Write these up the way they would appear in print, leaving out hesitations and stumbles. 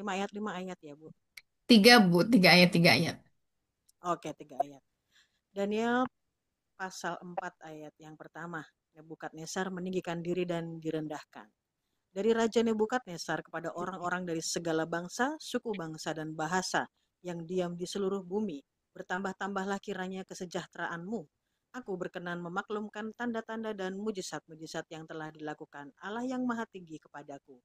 5 ayat ya, Bu. Tiga, Bu. Tiga ayat, tiga ayat. Oke, 3 ayat. Daniel pasal 4 ayat yang pertama. Nebukadnezar meninggikan diri dan direndahkan. Dari Raja Nebukadnezar kepada orang-orang dari segala bangsa, suku bangsa, dan bahasa yang diam di seluruh bumi, bertambah-tambahlah kiranya kesejahteraanmu. Aku berkenan memaklumkan tanda-tanda dan mujizat-mujizat yang telah dilakukan Allah yang Maha Tinggi kepadaku.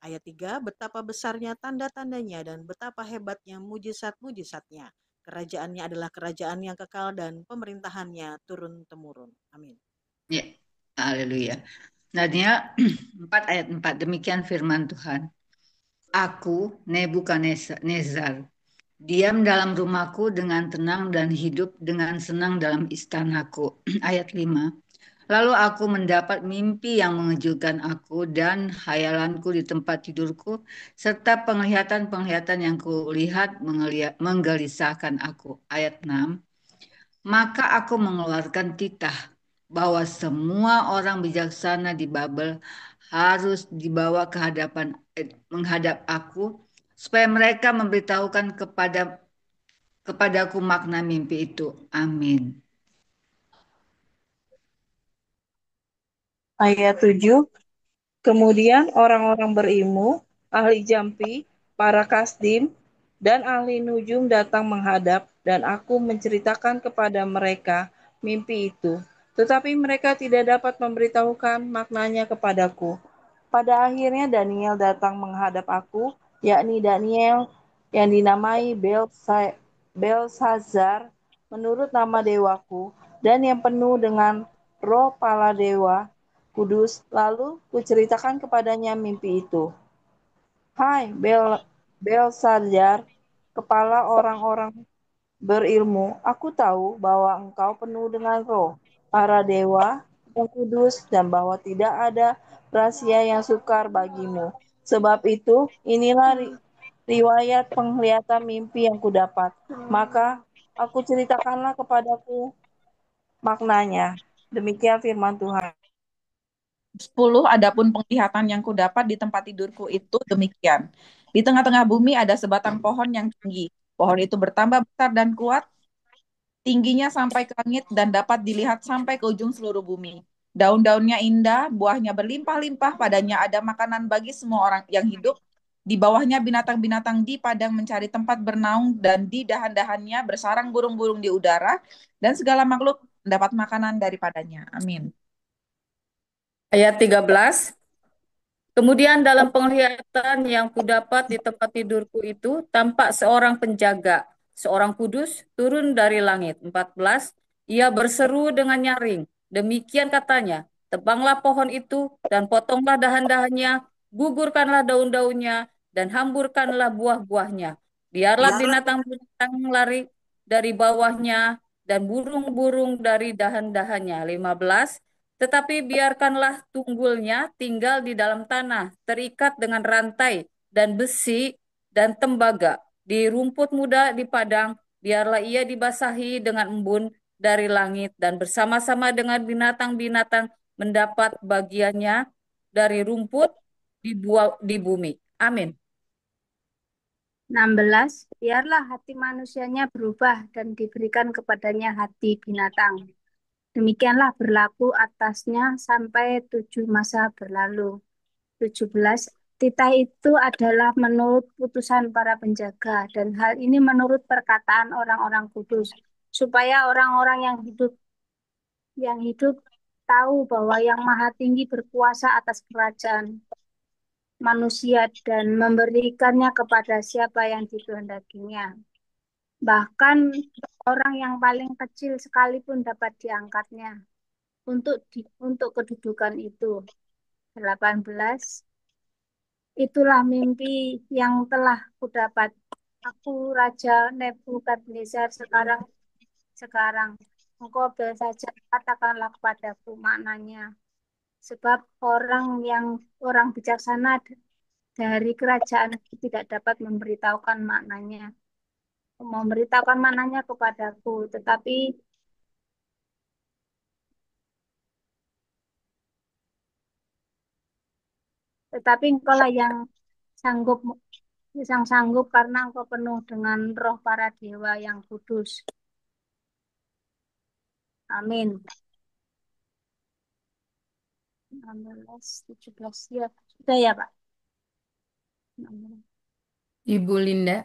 Ayat 3, betapa besarnya tanda-tandanya dan betapa hebatnya mujizat-mujizatnya. Kerajaannya adalah kerajaan yang kekal dan pemerintahannya turun-temurun. Amin. Ya, haleluya. Daniel 4 ayat 4, demikian firman Tuhan. Aku, Nebukadnezar, diam dalam rumahku dengan tenang dan hidup dengan senang dalam istanaku. Ayat 5. Lalu aku mendapat mimpi yang mengejutkan aku dan hayalanku di tempat tidurku, serta penglihatan-penglihatan yang kulihat menggelisahkan aku. Ayat 6. Maka aku mengeluarkan titah bahwa semua orang bijaksana di Babel harus dibawa ke menghadap aku, supaya mereka memberitahukan kepadaku makna mimpi itu. Amin. Ayat 7. Kemudian orang-orang berilmu, ahli jampi, para kasdim, dan ahli nujum datang menghadap, dan aku menceritakan kepada mereka mimpi itu. Tetapi mereka tidak dapat memberitahukan maknanya kepadaku. Pada akhirnya Daniel datang menghadap aku, yakni Daniel yang dinamai Belsazar menurut nama dewaku, dan yang penuh dengan roh pala dewa kudus. Lalu kuceritakan kepadanya mimpi itu. Hai Belsazar, kepala orang-orang berilmu, aku tahu bahwa engkau penuh dengan roh, para dewa yang kudus, dan bahwa tidak ada rahasia yang sukar bagimu. Sebab itu, inilah riwayat penglihatan mimpi yang kudapat. Maka aku ceritakanlah kepadaku maknanya. Demikian firman Tuhan. 10, adapun penglihatan yang kudapat di tempat tidurku itu demikian. Di tengah-tengah bumi ada sebatang pohon yang tinggi. Pohon itu bertambah besar dan kuat, tingginya sampai ke langit dan dapat dilihat sampai ke ujung seluruh bumi. Daun-daunnya indah, buahnya berlimpah-limpah, padanya ada makanan bagi semua orang yang hidup. Di bawahnya binatang-binatang di padang mencari tempat bernaung, dan di dahan-dahannya bersarang burung-burung di udara, dan segala makhluk mendapat makanan daripadanya. Amin. Ayat 13. Kemudian dalam penglihatan yang kudapat di tempat tidurku itu, tampak seorang penjaga, seorang kudus, turun dari langit. 14. Ia berseru dengan nyaring. Demikian katanya, tebanglah pohon itu dan potonglah dahan-dahannya, gugurkanlah daun-daunnya, dan hamburkanlah buah-buahnya. Biarlah binatang-binatang lari dari bawahnya dan burung-burung dari dahan-dahannya. 15. Tetapi biarkanlah tunggulnya tinggal di dalam tanah, terikat dengan rantai dan besi dan tembaga. Di rumput muda di padang, biarlah ia dibasahi dengan embun dari langit dan bersama-sama dengan binatang-binatang mendapat bagiannya dari rumput di bumi. Amin. 16. Biarlah hati manusianya berubah dan diberikan kepadanya hati binatang. Demikianlah berlaku atasnya sampai 7 masa berlalu. 17. Titah itu adalah menurut putusan para penjaga, dan hal ini menurut perkataan orang-orang kudus, supaya orang-orang yang hidup tahu bahwa Yang Maha Tinggi berkuasa atas kerajaan manusia dan memberikannya kepada siapa yang dikehendakinya. Bahkan orang yang paling kecil sekalipun dapat diangkatnya untuk kedudukan itu. 18. Itulah mimpi yang telah kudapat. Aku Raja Nebukadnezar sekarang. Engkau saja katakanlah kepadaku maknanya. Sebab orang bijaksana dari kerajaan itu tidak dapat memberitahukan maknanya kepadaku. Tetapi engkaulah yang sanggup Sang sanggup karena engkau penuh dengan roh para dewa yang kudus. Amin. 16, 17 ya. Sudah ya, Pak? 16. Ibu Linda.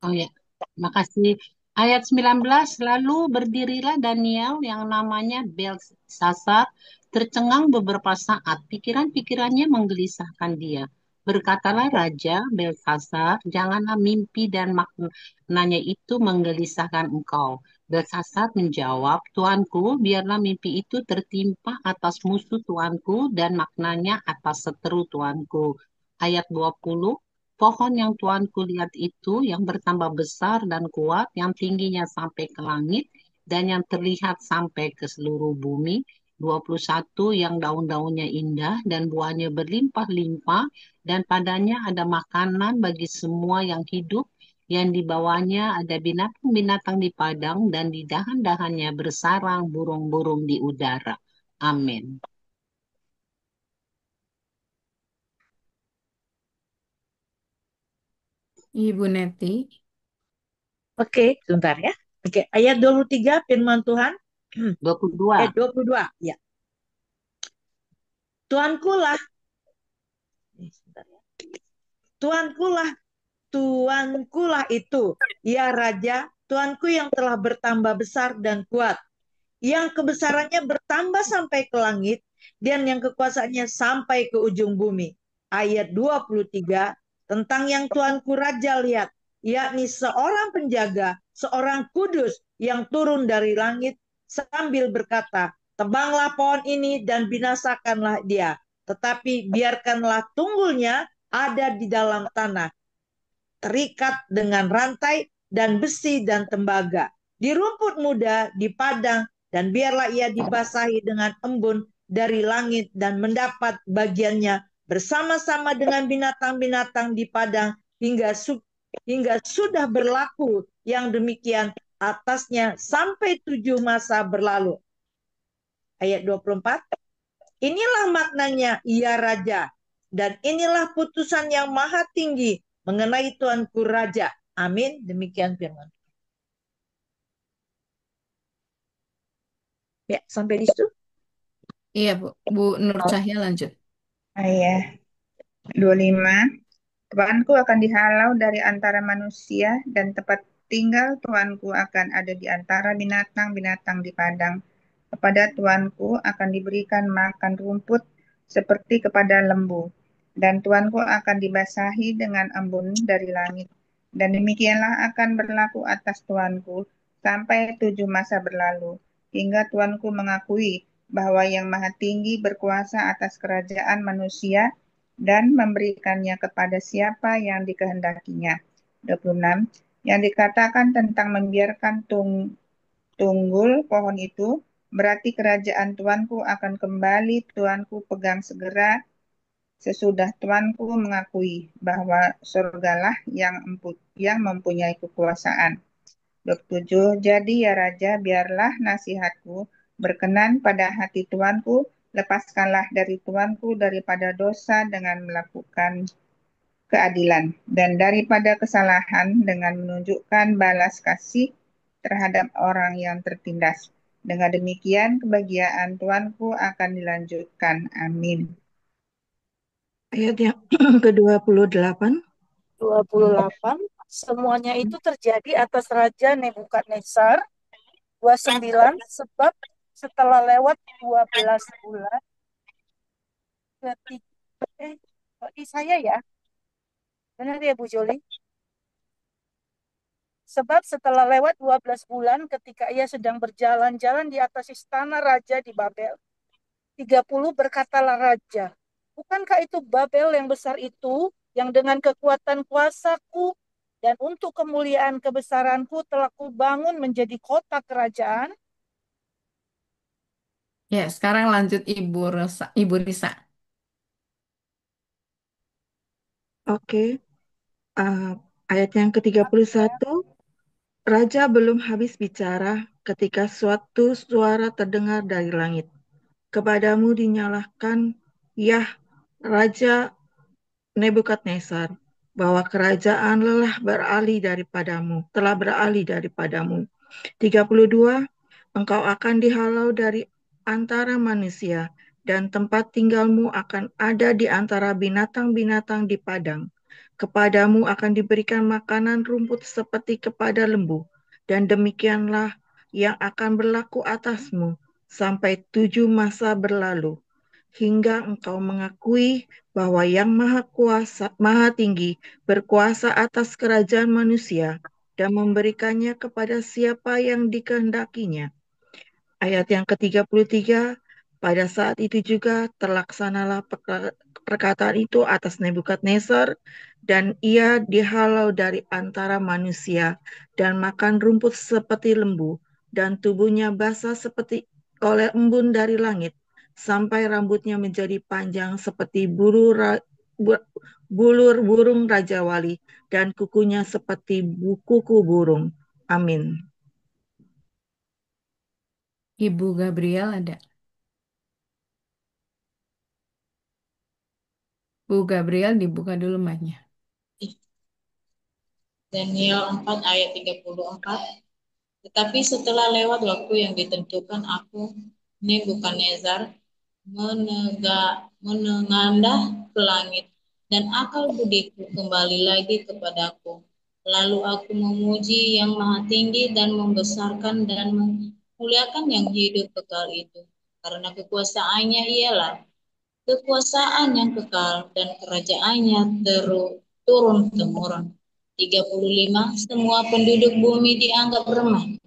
Oh ya, makasih. Ayat 19, lalu berdirilah Daniel yang namanya Belsasar, tercengang beberapa saat, pikiran-pikirannya menggelisahkan dia. Berkatalah Raja Belsasar, janganlah mimpi dan maknanya itu menggelisahkan engkau. Belsasar menjawab, Tuanku, biarlah mimpi itu tertimpa atas musuh Tuanku dan maknanya atas seteru Tuanku. Ayat 20, pohon yang tuanku lihat itu yang bertambah besar dan kuat, yang tingginya sampai ke langit dan yang terlihat sampai ke seluruh bumi. 21, yang daun-daunnya indah dan buahnya berlimpah-limpah dan padanya ada makanan bagi semua yang hidup, yang di bawahnya ada binatang-binatang di padang dan di dahan-dahannya bersarang burung-burung di udara. Amin. Ibu Neti. Oke, sebentar ya. Oke, ayat 23 firman Tuhan. 22. 22, ya. Tuanku lah, sebentar ya. Tuanku lah itu, ya Raja, Tuanku yang telah bertambah besar dan kuat, yang kebesarannya bertambah sampai ke langit, dan yang kekuasaannya sampai ke ujung bumi. Ayat 23, tentang yang Tuanku Raja lihat, yakni seorang penjaga, seorang kudus yang turun dari langit sambil berkata, tebanglah pohon ini dan binasakanlah dia, tetapi biarkanlah tunggulnya ada di dalam tanah, terikat dengan rantai dan besi dan tembaga, di rumput muda, di padang, dan biarlah ia dibasahi dengan embun dari langit dan mendapat bagiannya bersama-sama dengan binatang-binatang di padang hingga sudah berlaku yang demikian atasnya sampai 7 masa berlalu. Ayat 24, inilah maknanya, ya Raja, dan inilah putusan yang maha tinggi mengenai Tuanku Raja. Amin. Demikian firman. Ya, sampai di situ. Iya, Bu. Bu Nur Cahya lanjut. Ayah 25. Tuanku akan dihalau dari antara manusia dan tempat tinggal Tuanku akan ada di antara binatang-binatang di padang. Kepada Tuanku akan diberikan makan rumput seperti kepada lembu, dan Tuanku akan dibasahi dengan embun dari langit. Dan demikianlah akan berlaku atas Tuanku sampai 7 masa berlalu, hingga Tuanku mengakui bahwa Yang Maha Tinggi berkuasa atas kerajaan manusia dan memberikannya kepada siapa yang dikehendakinya. 26. Yang dikatakan tentang membiarkan tunggul pohon itu, berarti kerajaan Tuanku akan kembali Tuanku pegang segera sesudah Tuanku mengakui bahwa surgalah yang mempunyai kekuasaan. 27. Jadi ya Raja, biarlah nasihatku berkenan pada hati Tuanku, lepaskanlah dari Tuanku daripada dosa dengan melakukan keadilan, dan daripada kesalahan dengan menunjukkan balas kasih terhadap orang yang tertindas. Dengan demikian, kebahagiaan Tuanku akan dilanjutkan. Amin. Ayat yang ke-28. 28. Semuanya itu terjadi atas Raja Nebukadnezar. 29. Sebab setelah lewat 12 bulan ketika saya ya. Benar ya Bu Joli? Sebab setelah lewat 12 bulan ketika ia sedang berjalan-jalan di atas istana raja di Babel, 30 berkatalah raja, bukankah itu Babel yang besar itu, yang dengan kekuatan kuasaku dan untuk kemuliaan kebesaranku telah kubangun menjadi kota kerajaan? Ya, sekarang lanjut Ibu Risa. Ibu Risa. Oke. Ayat yang ke-31. Raja belum habis bicara ketika suatu suara terdengar dari langit. Kepadamu dinyalakan, Yah, Raja Nebukadnezar, bahwa kerajaan telah beralih daripadamu. 32, engkau akan dihalau dari antara manusia, dan tempat tinggalmu akan ada di antara binatang-binatang di padang. Kepadamu akan diberikan makanan rumput seperti kepada lembu, dan demikianlah yang akan berlaku atasmu sampai 7 masa berlalu, hingga engkau mengakui bahwa Yang Maha Kuasa, Maha Tinggi, berkuasa atas kerajaan manusia dan memberikannya kepada siapa yang dikehendakinya. Ayat yang ke-33, pada saat itu juga terlaksanalah perkataan itu atas Nebukadnezar, dan ia dihalau dari antara manusia dan makan rumput seperti lembu, dan tubuhnya basah seperti oleh embun dari langit, sampai rambutnya menjadi panjang seperti bulur burung Raja Wali, dan kukunya seperti kuku burung. Amin. Ibu Gabriel ada. Bu Gabriel dibuka dulu mic-nya. Daniel 4 ayat 34. Tetapi setelah lewat waktu yang ditentukan, aku, Nebukadnezar, menengadah ke langit, dan akal budiku kembali lagi kepadaku. Lalu aku memuji Yang Maha Tinggi dan membesarkan dan memuliakan yang hidup kekal itu, karena kekuasaannya ialah kekuasaan yang kekal dan kerajaannya turun-temurun. 35, semua penduduk bumi dianggap remeh.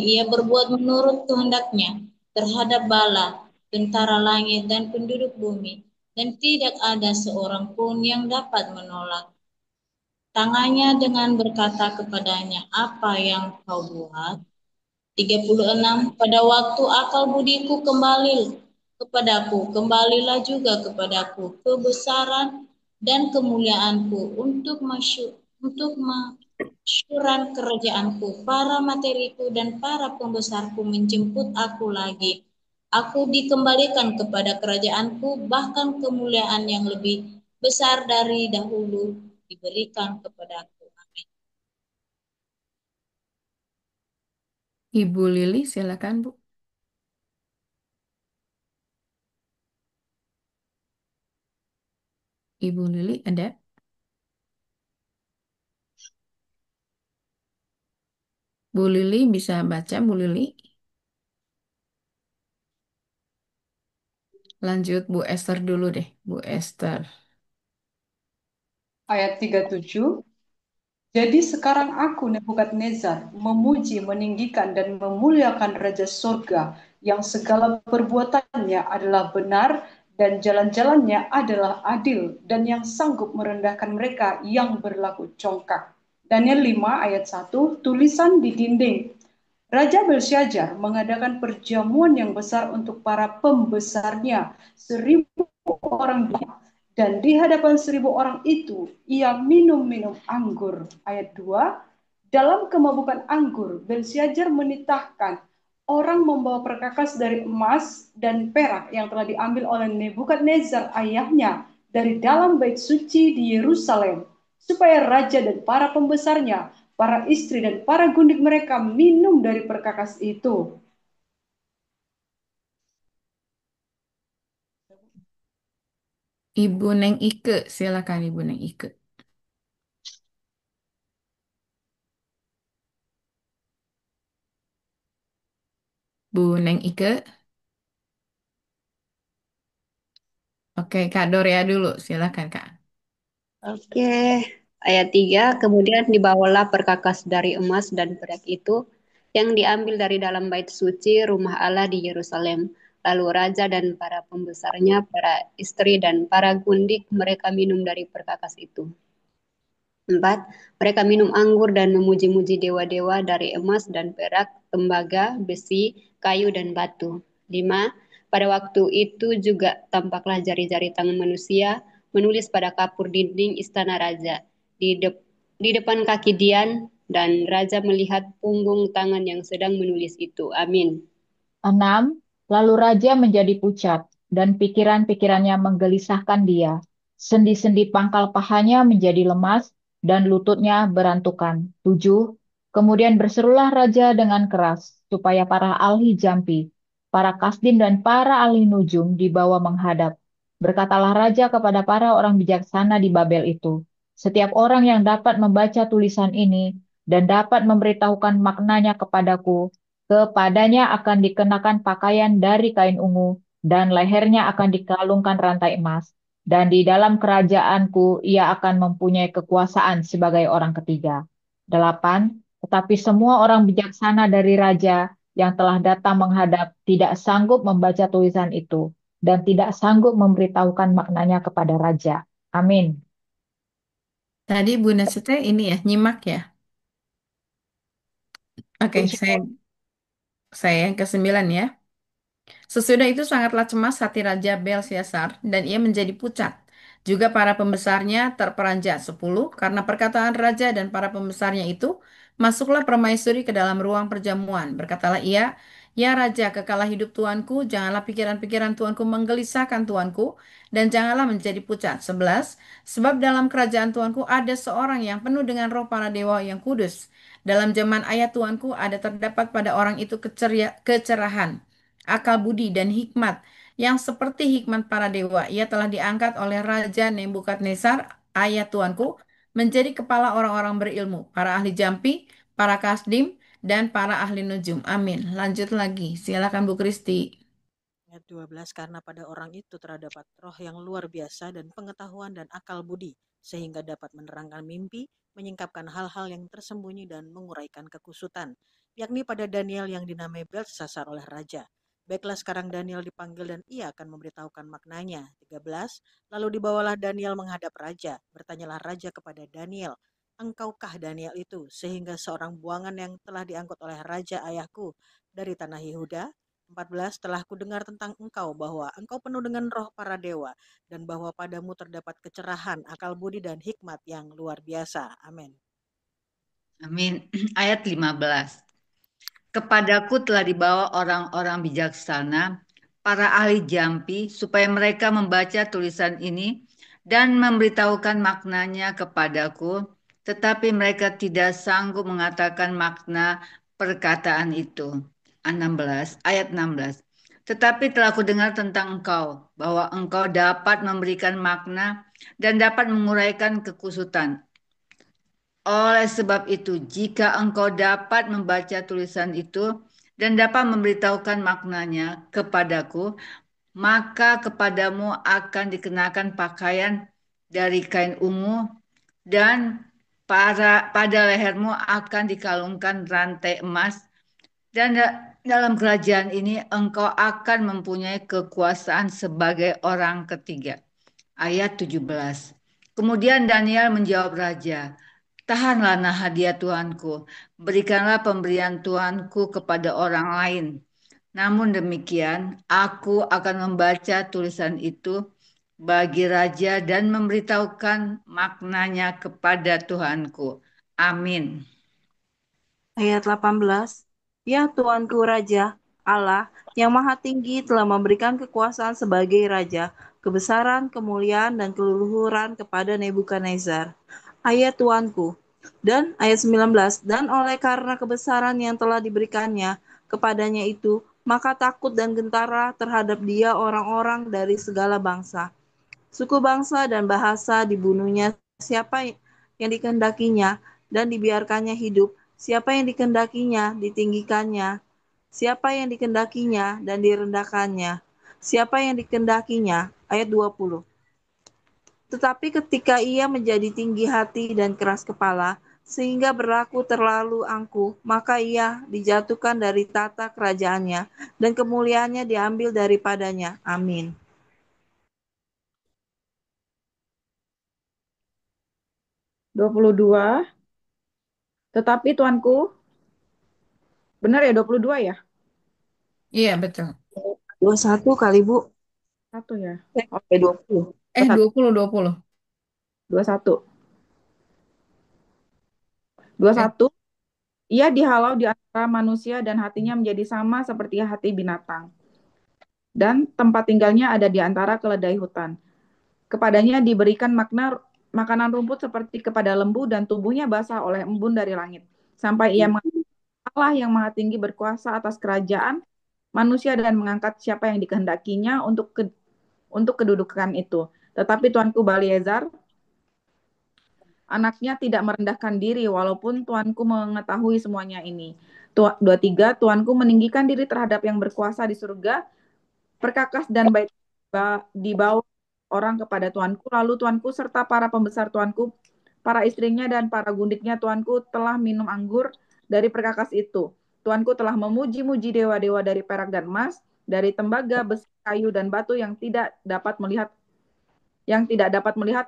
Ia berbuat menurut kehendaknya terhadap bala, tentara langit dan penduduk bumi, dan tidak ada seorang pun yang dapat menolak tangannya dengan berkata kepadanya, apa yang kau buat? 36, pada waktu akal budiku kembali kepadaku, kembalilah juga kepadaku kebesaran dan kemuliaanku untuk masyuran kerajaanku. Para materiku dan para pembesarku menjemput aku lagi. Aku dikembalikan kepada kerajaanku, bahkan kemuliaan yang lebih besar dari dahulu diberikan kepadaku. Ibu Lili, silakan Bu. Ibu Lili ada? Bu Lili bisa baca, Bu Lili? Lanjut Bu Esther dulu deh, Bu Esther. Ayat 37. Jadi sekarang aku, Nebukadnezar, memuji, meninggikan, dan memuliakan Raja Sorga, yang segala perbuatannya adalah benar, dan jalan-jalannya adalah adil, dan yang sanggup merendahkan mereka yang berlaku congkak. Daniel 5 ayat 1, tulisan di dinding. Raja Belshazzar mengadakan perjamuan yang besar untuk para pembesarnya, 1.000 orang, dan di hadapan 1.000 orang itu ia minum anggur. Ayat 2, dalam kemabukan anggur Belshazzar menitahkan orang membawa perkakas dari emas dan perak yang telah diambil oleh Nebukadnezar ayahnya dari dalam bait suci di Yerusalem, supaya raja dan para pembesarnya, para istri dan para gundik mereka minum dari perkakas itu. Ibu Neng Ike, silakan Ibu Neng Ike. Bu Neng Ike. Oke, Kak Dorea dulu, silakan Kak. Oke, ayat 3, kemudian dibawalah perkakas dari emas dan perak itu yang diambil dari dalam bait suci rumah Allah di Yerusalem. Lalu raja dan para pembesarnya, para istri dan para gundik mereka minum dari perkakas itu. 4, mereka minum anggur dan memuji-muji dewa-dewa dari emas dan perak, tembaga, besi, kayu dan batu. 5, pada waktu itu juga tampaklah jari-jari tangan manusia menulis pada kapur dinding istana raja di depan kaki Dian, dan raja melihat punggung tangan yang sedang menulis itu. Amin. 6, lalu raja menjadi pucat dan pikiran-pikirannya menggelisahkan dia, Sendi-sendi pangkal pahanya menjadi lemas dan lututnya berantukan. 7. Kemudian berserulah raja dengan keras, supaya para ahli jampi, para kasdim dan para ahli nujum dibawa menghadap. Berkatalah raja kepada para orang bijaksana di Babel itu, setiap orang yang dapat membaca tulisan ini dan dapat memberitahukan maknanya kepadaku, kepadanya akan dikenakan pakaian dari kain ungu, dan lehernya akan dikalungkan rantai emas, dan di dalam kerajaanku ia akan mempunyai kekuasaan sebagai orang ketiga. 8. Tetapi semua orang bijaksana dari raja yang telah datang menghadap tidak sanggup membaca tulisan itu dan tidak sanggup memberitahukan maknanya kepada raja. Amin. Tadi Bunda Sete ini ya, nyimak ya. Oke, saya yang ke-9 ya. Sesudah itu sangatlah cemas hati Raja Belsyazar, dan ia menjadi pucat. Juga para pembesarnya terperanjat. 10. Karena perkataan raja dan para pembesarnya itu, masuklah permaisuri ke dalam ruang perjamuan. Berkatalah ia, "Ya Raja, kekalah hidup tuanku, janganlah pikiran-pikiran tuanku menggelisahkan tuanku, dan janganlah menjadi pucat." 11. Sebab dalam kerajaan tuanku ada seorang yang penuh dengan roh para dewa yang kudus. Dalam zaman ayat tuanku ada terdapat pada orang itu kecerahan, akal budi dan hikmat yang seperti hikmat para dewa. Ia telah diangkat oleh Raja Nebukadnezar, ayah tuanku, menjadi kepala orang-orang berilmu, para ahli jampi, para kasdim, dan para ahli nujum. Amin. Lanjut lagi. Silakan Bu Kristi. Ayat 12, karena pada orang itu terdapat roh yang luar biasa dan pengetahuan dan akal budi, sehingga dapat menerangkan mimpi, menyingkapkan hal-hal yang tersembunyi dan menguraikan kekusutan, yakni pada Daniel yang dinamai Beltsasar oleh raja. Baiklah, sekarang Daniel dipanggil dan ia akan memberitahukan maknanya. 13, lalu dibawalah Daniel menghadap raja. Bertanyalah raja kepada Daniel, "Engkaukah Daniel itu?" Sehingga seorang buangan yang telah diangkut oleh raja ayahku dari tanah Yehuda. 14, telah kudengar tentang engkau bahwa engkau penuh dengan roh para dewa, dan bahwa padamu terdapat kecerahan, akal budi dan hikmat yang luar biasa. Amin. Amin. Ayat 15. Kepadaku telah dibawa orang-orang bijaksana, para ahli jampi, supaya mereka membaca tulisan ini dan memberitahukan maknanya kepadaku, tetapi mereka tidak sanggup mengatakan makna perkataan itu. 16, ayat 16. Tetapi telah kudengar tentang engkau, bahwa engkau dapat memberikan makna dan dapat menguraikan kekusutan. Oleh sebab itu, jika engkau dapat membaca tulisan itu dan dapat memberitahukan maknanya kepadaku, maka kepadamu akan dikenakan pakaian dari kain ungu, dan pada lehermu akan dikalungkan rantai emas, dan dalam kerajaan ini engkau akan mempunyai kekuasaan sebagai orang ketiga. Ayat 17. Kemudian Daniel menjawab raja, "Tahanlah nah hadiah Tuanku, berikanlah pemberian Tuanku kepada orang lain. Namun demikian, aku akan membaca tulisan itu bagi raja dan memberitahukan maknanya kepada Tuanku." Amin. Ayat 18. Ya Tuanku Raja, Allah yang Maha Tinggi telah memberikan kekuasaan sebagai Raja, kebesaran, kemuliaan, dan keluhuran kepada Nebukadnezar. Ayat Tuanku. Dan ayat 19. Dan oleh karena kebesaran yang telah diberikannya kepadanya itu, maka takut dan gentara terhadap dia orang-orang dari segala bangsa, suku bangsa dan bahasa. Dibunuhnya siapa yang dikehendakinya dan dibiarkannya hidup, siapa yang dikehendakinya ditinggikannya, siapa yang dikehendakinya dan direndahkannya, siapa yang dikehendakinya. Ayat 20. Tetapi ketika ia menjadi tinggi hati dan keras kepala, sehingga berlaku terlalu angkuh, maka ia dijatuhkan dari tata kerajaannya, dan kemuliaannya diambil daripadanya. Amin. (22) Tetapi Tuanku, benar ya 22 ya? Iya, betul. 21 kali, Bu. 1 ya? Oke, 20. 20. 21. 21. Ia dihalau di antara manusia dan hatinya menjadi sama seperti hati binatang. Dan tempat tinggalnya ada di antara keledai hutan. kepadanya diberikan makanan rumput seperti kepada lembu dan tubuhnya basah oleh embun dari langit. Sampai ia mengatakan Allah yang maha tinggi berkuasa atas kerajaan manusia dan mengangkat siapa yang dikehendakinya untuk kedudukan itu. Tetapi tuanku Baliezar, anaknya tidak merendahkan diri walaupun tuanku mengetahui semuanya ini. 23, tuanku meninggikan diri terhadap yang berkuasa di surga, perkakas dan baik dibawa orang kepada tuanku. Lalu tuanku serta para pembesar tuanku, para istrinya dan para gundiknya tuanku telah minum anggur dari perkakas itu. Tuanku telah memuji-muji dewa-dewa dari perak dan emas, dari tembaga, besi, kayu, dan batu yang tidak dapat melihat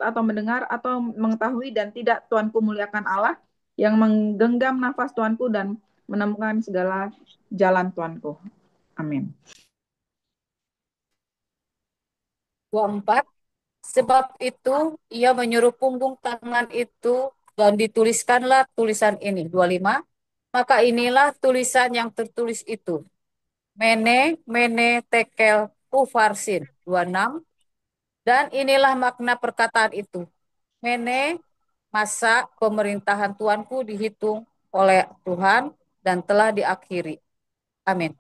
atau mendengar atau mengetahui, dan tidak tuanku muliakan Allah yang menggenggam nafas tuanku dan menemukan segala jalan tuanku. Amin. 24. Sebab itu ia menyuruh punggung tangan itu dan dituliskanlah tulisan ini. 25. Maka inilah tulisan yang tertulis itu. Mene, mene, tekel, ufarsin. 26. Dan inilah makna perkataan itu. Mene, masa pemerintahan Tuanku dihitung oleh Tuhan dan telah diakhiri. Amin.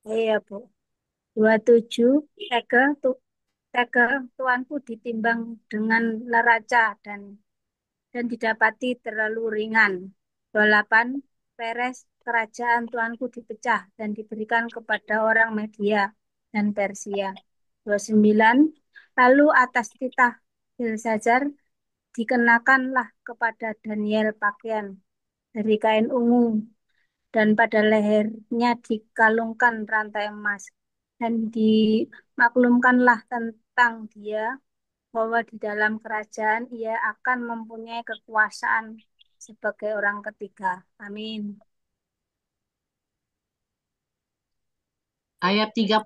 Iya, Bu. 27, tekel tuanku ditimbang dengan neraca dan didapati terlalu ringan. 28, peres kerajaan tuanku dipecah dan diberikan kepada orang Media dan Persia. 29, lalu atas titah Belsazar dikenakanlah kepada Daniel pakaian dari kain ungu, dan pada lehernya dikalungkan rantai emas, dan dimaklumkanlah tentang dia bahwa di dalam kerajaan ia akan mempunyai kekuasaan sebagai orang ketiga. Amin. Ayat 30.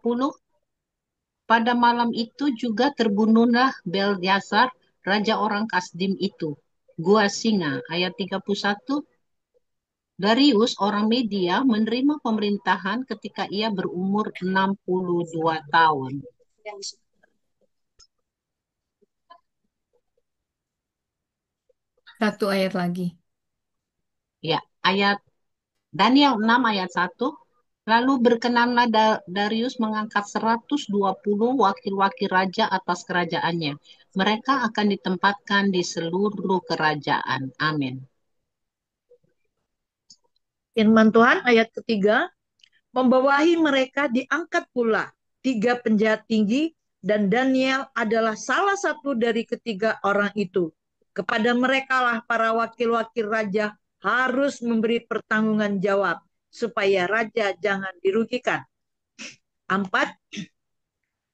Pada malam itu juga terbunuhlah Belsyazar, raja orang Kasdim itu. Gua singa. Ayat 31. Darius orang Media menerima pemerintahan ketika ia berumur 62 tahun. Satu ayat lagi. Ya, ayat Daniel 6 ayat 1. Lalu berkenanlah Darius mengangkat 120 wakil-wakil raja atas kerajaannya. Mereka akan ditempatkan di seluruh kerajaan. Amin. Firman Tuhan ayat ketiga, membawahi mereka diangkat pula 3 penjahat tinggi, dan Daniel adalah salah satu dari ketiga orang itu. Kepada merekalah para wakil-wakil raja harus memberi pertanggungan jawab, supaya raja jangan dirugikan. 4.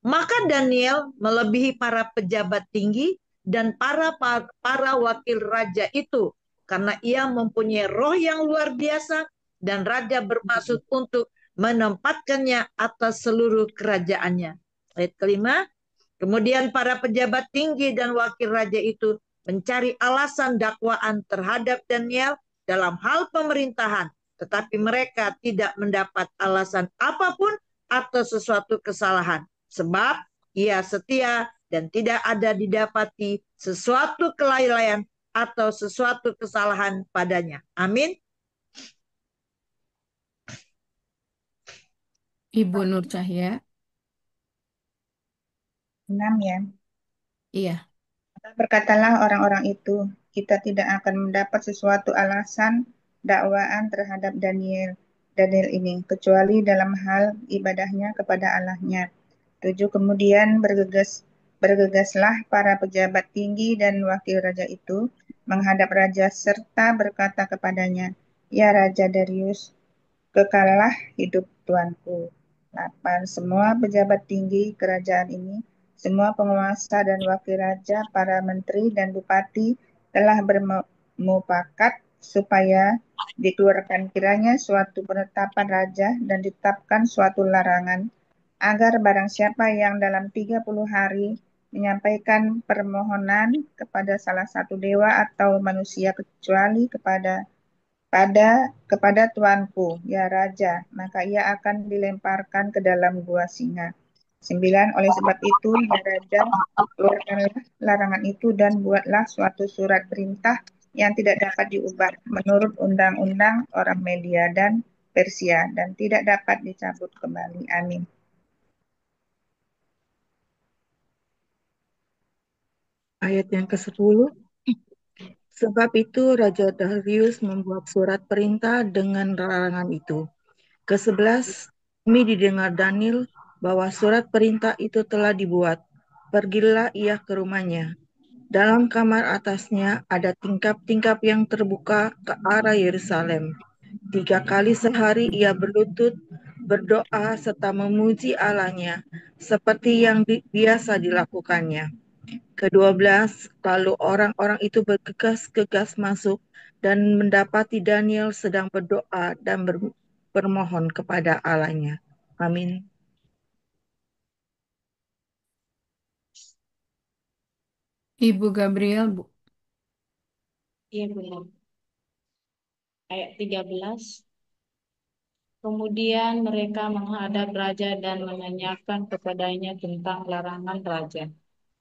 Maka Daniel melebihi para pejabat tinggi dan para wakil raja itu, karena ia mempunyai roh yang luar biasa, dan raja bermaksud untuk menempatkannya atas seluruh kerajaannya. Ayat kelima, kemudian para pejabat tinggi dan wakil raja itu mencari alasan dakwaan terhadap Daniel dalam hal pemerintahan, tetapi mereka tidak mendapat alasan apapun atau sesuatu kesalahan, sebab ia setia dan tidak ada didapati sesuatu kelalaian atau sesuatu kesalahan padanya. Amin. Ibu Nur Cahya. 6 ya. Iya. Berkatalah orang-orang itu, kita tidak akan mendapat sesuatu alasan dakwaan terhadap Daniel ini, kecuali dalam hal ibadahnya kepada Allahnya. 7. Kemudian bergegaslah para pejabat tinggi dan wakil raja itu menghadap raja serta berkata kepadanya, ya Raja Darius, kekallah hidup tuanku. 8. Semua pejabat tinggi kerajaan ini, semua penguasa dan wakil raja, para menteri dan bupati telah bermufakat supaya dikeluarkan kiranya suatu penetapan raja dan ditetapkan suatu larangan, agar barang siapa yang dalam 30 hari menyampaikan permohonan kepada salah satu dewa atau manusia kecuali kepada tuanku, ya Raja, maka ia akan dilemparkan ke dalam gua singa. 9. Oleh sebab itu, ya Raja, keluarkanlah larangan itu dan buatlah suatu surat perintah yang tidak dapat diubah menurut undang-undang orang Media dan Persia dan tidak dapat dicabut kembali. Amin. Ayat yang ke-10. Sebab itu Raja Darius membuat surat perintah dengan larangan itu. Ke-11, kami didengar Daniel bahwa surat perintah itu telah dibuat. Pergilah ia ke rumahnya. Dalam kamar atasnya ada tingkap-tingkap yang terbuka ke arah Yerusalem. 3 kali sehari ia berlutut, berdoa, serta memuji Allahnya, seperti yang biasa dilakukannya. Ke-12, lalu orang-orang itu bergegas-gegas masuk dan mendapati Daniel sedang berdoa dan bermohon kepada Allahnya. Amin. Ibu Gabriel, Bu. Iya benar. Ayat 13. Kemudian mereka menghadap raja dan menanyakan kepadanya tentang larangan raja.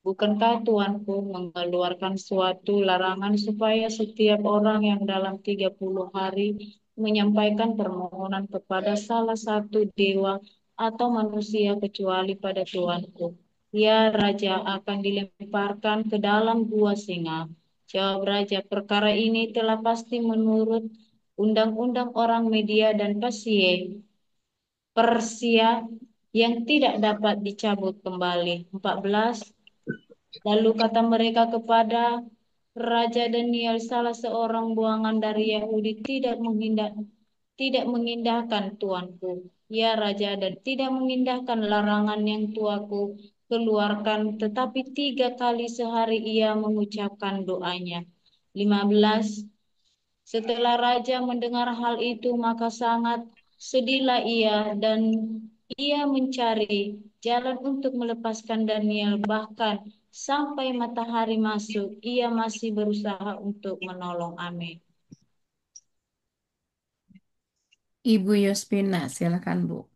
Bukankah tuanku mengeluarkan suatu larangan supaya setiap orang yang dalam 30 hari menyampaikan permohonan kepada salah satu dewa atau manusia kecuali pada tuanku, ya raja, akan dilemparkan ke dalam gua singa? Jawab raja, perkara ini telah pasti menurut undang-undang orang Media dan Persia yang tidak dapat dicabut kembali. 14. Lalu kata mereka kepada Raja Daniel, salah seorang buangan dari Yahudi tidak mengindahkan tuanku, ya raja, dan tidak mengindahkan larangan yang tuaku keluarkan, tetapi 3 kali sehari ia mengucapkan doanya. 15. Setelah raja mendengar hal itu, maka sangat sedihlah ia dan ia mencari jalan untuk melepaskan Daniel. Bahkan sampai matahari masuk, ia masih berusaha untuk menolong. Amin. Ibu Yospina, silakan Bu.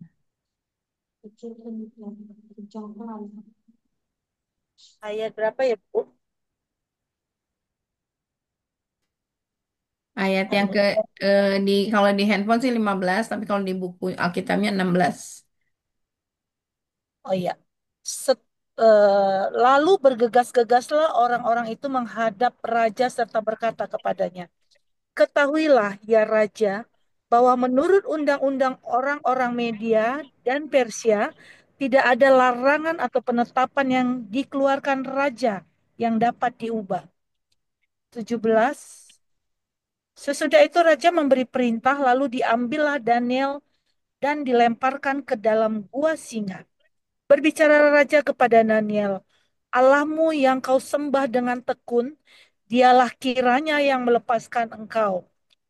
Ayat berapa ya, Bu? Ayat yang kalau di handphone sih 15, tapi kalau di buku Alkitabnya 16. Oh iya. Lalu bergegas-gegaslah orang-orang itu menghadap raja serta berkata kepadanya, ketahuilah ya raja, bahwa menurut undang-undang orang-orang Media dan Persia, tidak ada larangan atau penetapan yang dikeluarkan raja yang dapat diubah. 17. Sesudah itu raja memberi perintah, lalu diambillah Daniel dan dilemparkan ke dalam gua singa. Berbicara raja kepada Daniel, Allahmu yang kau sembah dengan tekun, dialah kiranya yang melepaskan engkau.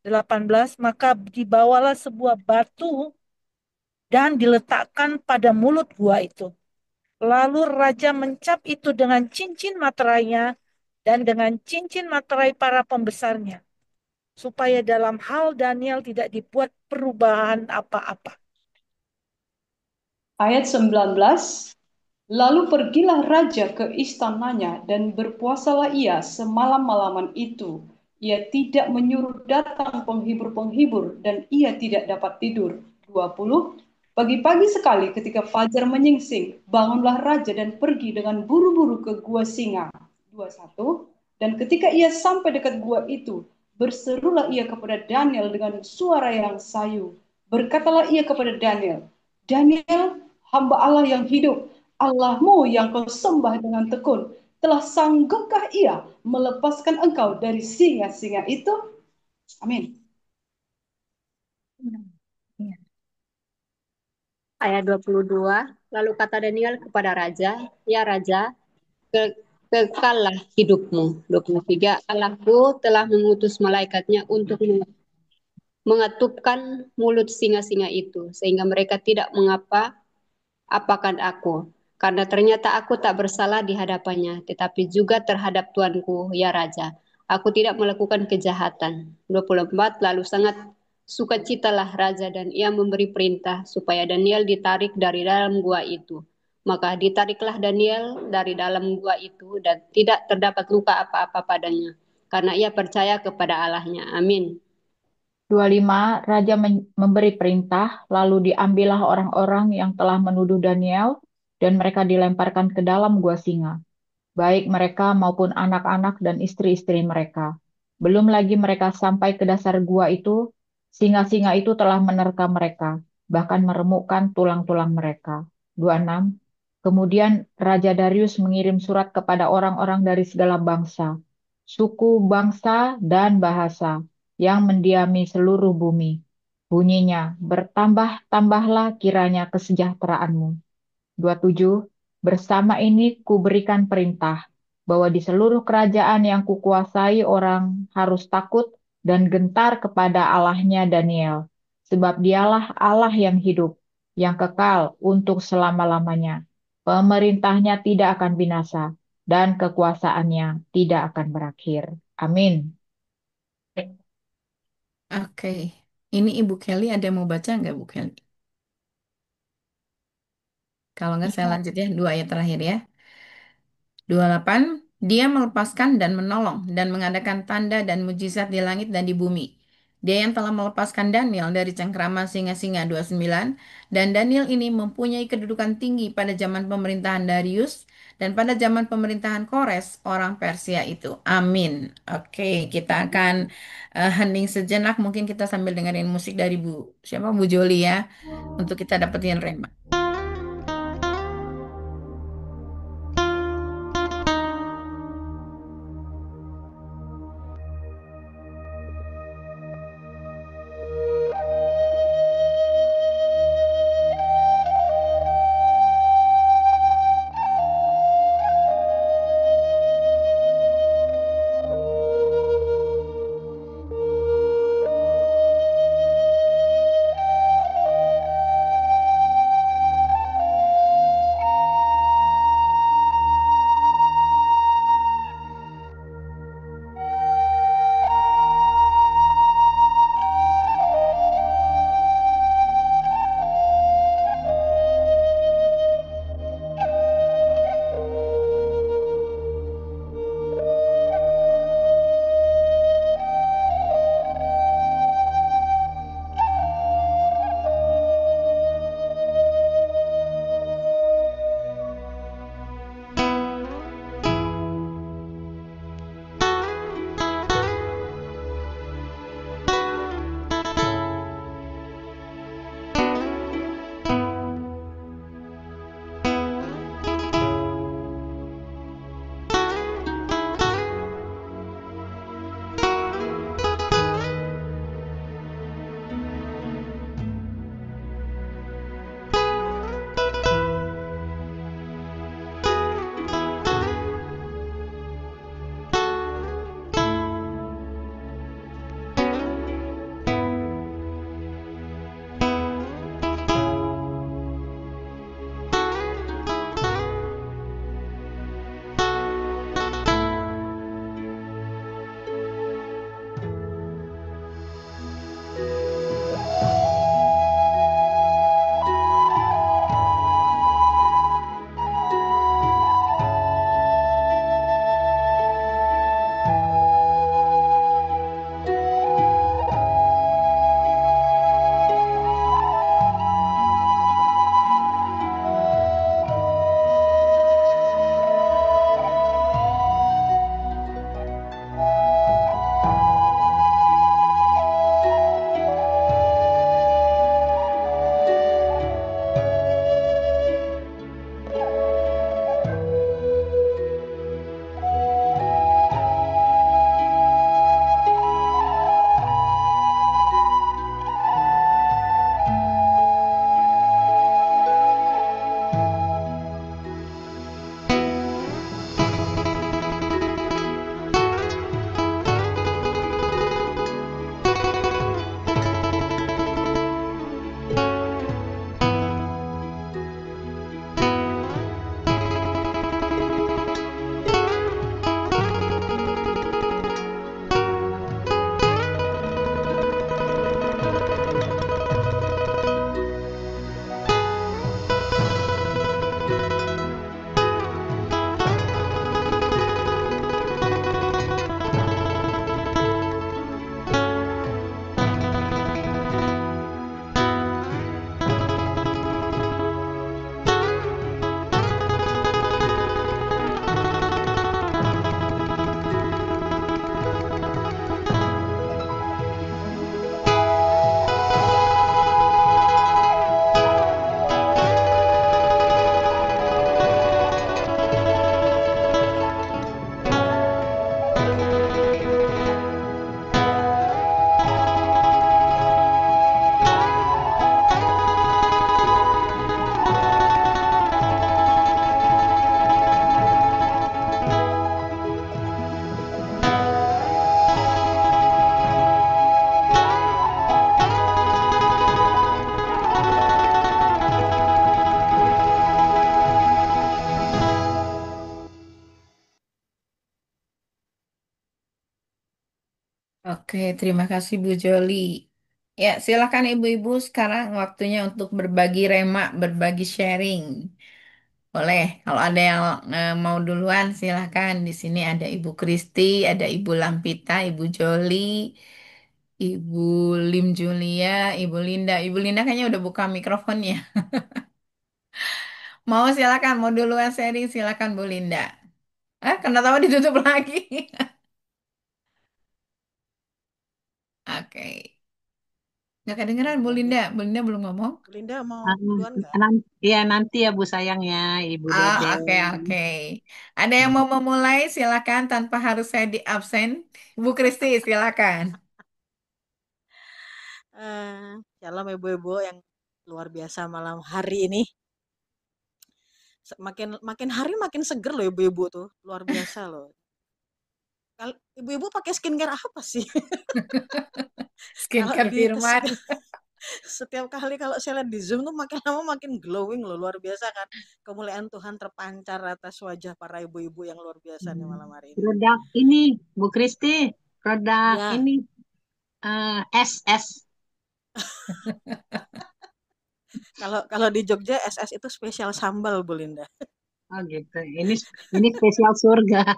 18. Maka dibawalah sebuah batu dan diletakkan pada mulut gua itu. Lalu raja mencap itu dengan cincin materainya dan dengan cincin materai para pembesarnya, supaya dalam hal Daniel tidak dibuat perubahan apa-apa. Ayat 19. Lalu pergilah raja ke istananya dan berpuasalah ia semalam-malaman itu. Ia tidak menyuruh datang penghibur-penghibur dan ia tidak dapat tidur. 20. Pagi-pagi sekali ketika fajar menyingsing, bangunlah raja dan pergi dengan buru-buru ke gua singa. 21. Dan ketika ia sampai dekat gua itu, berserulah ia kepada Daniel dengan suara yang sayu. Berkatalah ia kepada Daniel, Daniel, hamba Allah yang hidup, Allahmu yang kau sembah dengan tekun, telah sanggupkah ia melepaskan engkau dari singa-singa itu? Amin. Ayat 22. Lalu kata Daniel kepada raja, ya raja, kekallah hidupmu. 23. Allahku telah mengutus malaikatnya untuk mengatupkan mulut singa-singa itu, sehingga mereka tidak mengapa-apakan aku. Karena ternyata aku tak bersalah di hadapannya, tetapi juga terhadap tuanku, ya Raja. Aku tidak melakukan kejahatan. 24. Lalu sangat sukacitalah Raja dan ia memberi perintah supaya Daniel ditarik dari dalam gua itu. Maka ditariklah Daniel dari dalam gua itu dan tidak terdapat luka apa-apa padanya, karena ia percaya kepada Allahnya. Amin. 25, Raja memberi perintah, lalu diambillah orang-orang yang telah menuduh Daniel, dan mereka dilemparkan ke dalam gua singa, baik mereka maupun anak-anak dan istri-istri mereka. Belum lagi mereka sampai ke dasar gua itu, singa-singa itu telah menerka mereka, bahkan meremukkan tulang-tulang mereka. 26. Kemudian Raja Darius mengirim surat kepada orang-orang dari segala bangsa, suku, bangsa, dan bahasa yang mendiami seluruh bumi. Bunyinya, bertambah-tambahlah kiranya kesejahteraanmu. 27. Bersama ini kuberikan perintah bahwa di seluruh kerajaan yang kukuasai orang harus takut dan gentar kepada Allahnya Daniel, sebab dialah Allah yang hidup, yang kekal untuk selama-lamanya. Pemerintahnya tidak akan binasa, dan kekuasaannya tidak akan berakhir. Amin. Oke. Ini Ibu Kelly ada yang mau baca nggak, Bu Kelly? Kalau nggak saya lanjut ya, 2 ayat terakhir ya. 28, dia melepaskan dan menolong dan mengadakan tanda dan mujizat di langit dan di bumi. Dia yang telah melepaskan Daniel dari cengkrama singa-singa. 29, dan Daniel ini mempunyai kedudukan tinggi pada zaman pemerintahan Darius dan pada zaman pemerintahan Kores, orang Persia itu. Amin. Oke, kita akan hening sejenak. Mungkin kita sambil dengerin musik dari siapa? Bu Joli ya, untuk kita dapetin rema. Oke, terima kasih Bu Joli. Ya, silakan ibu-ibu sekarang waktunya untuk berbagi remak, berbagi sharing. Boleh, kalau ada yang mau duluan silakan. Di sini ada Ibu Kristi, ada Ibu Lampita, Ibu Joli, Ibu Lim Julia, Ibu Linda. Ibu Linda kayaknya udah buka mikrofonnya. Mau silakan, mau duluan sharing silakan Bu Linda. Kena tahu ditutup lagi. Oke. Nggak kedengeran Bu Linda. Bu Linda belum ngomong. Bu Linda mau Ah, duluan nggak? Iya nanti ya Bu sayang ya, Ibu Dede. Oke, oke. Ada yang mau memulai silakan tanpa harus saya di absen. Bu Kristi silakan. Shalom ibu-ibu yang luar biasa malam hari ini. Makin makin hari makin seger loh ibu-ibu tuh, luar biasa loh. Ibu-ibu pakai skincare apa sih? Kalau Skincare Firman. setiap kali kalau saya lihat di Zoom tuh makin lama makin glowing loh, luar biasa kan. Kemuliaan Tuhan terpancar atas wajah para ibu-ibu yang luar biasa nih malam hari ini. Produk ini Bu Kristi, produk Iya. ini SS. Kalau di Jogja SS itu spesial sambal Bu Linda. Oh gitu. Ini spesial surga.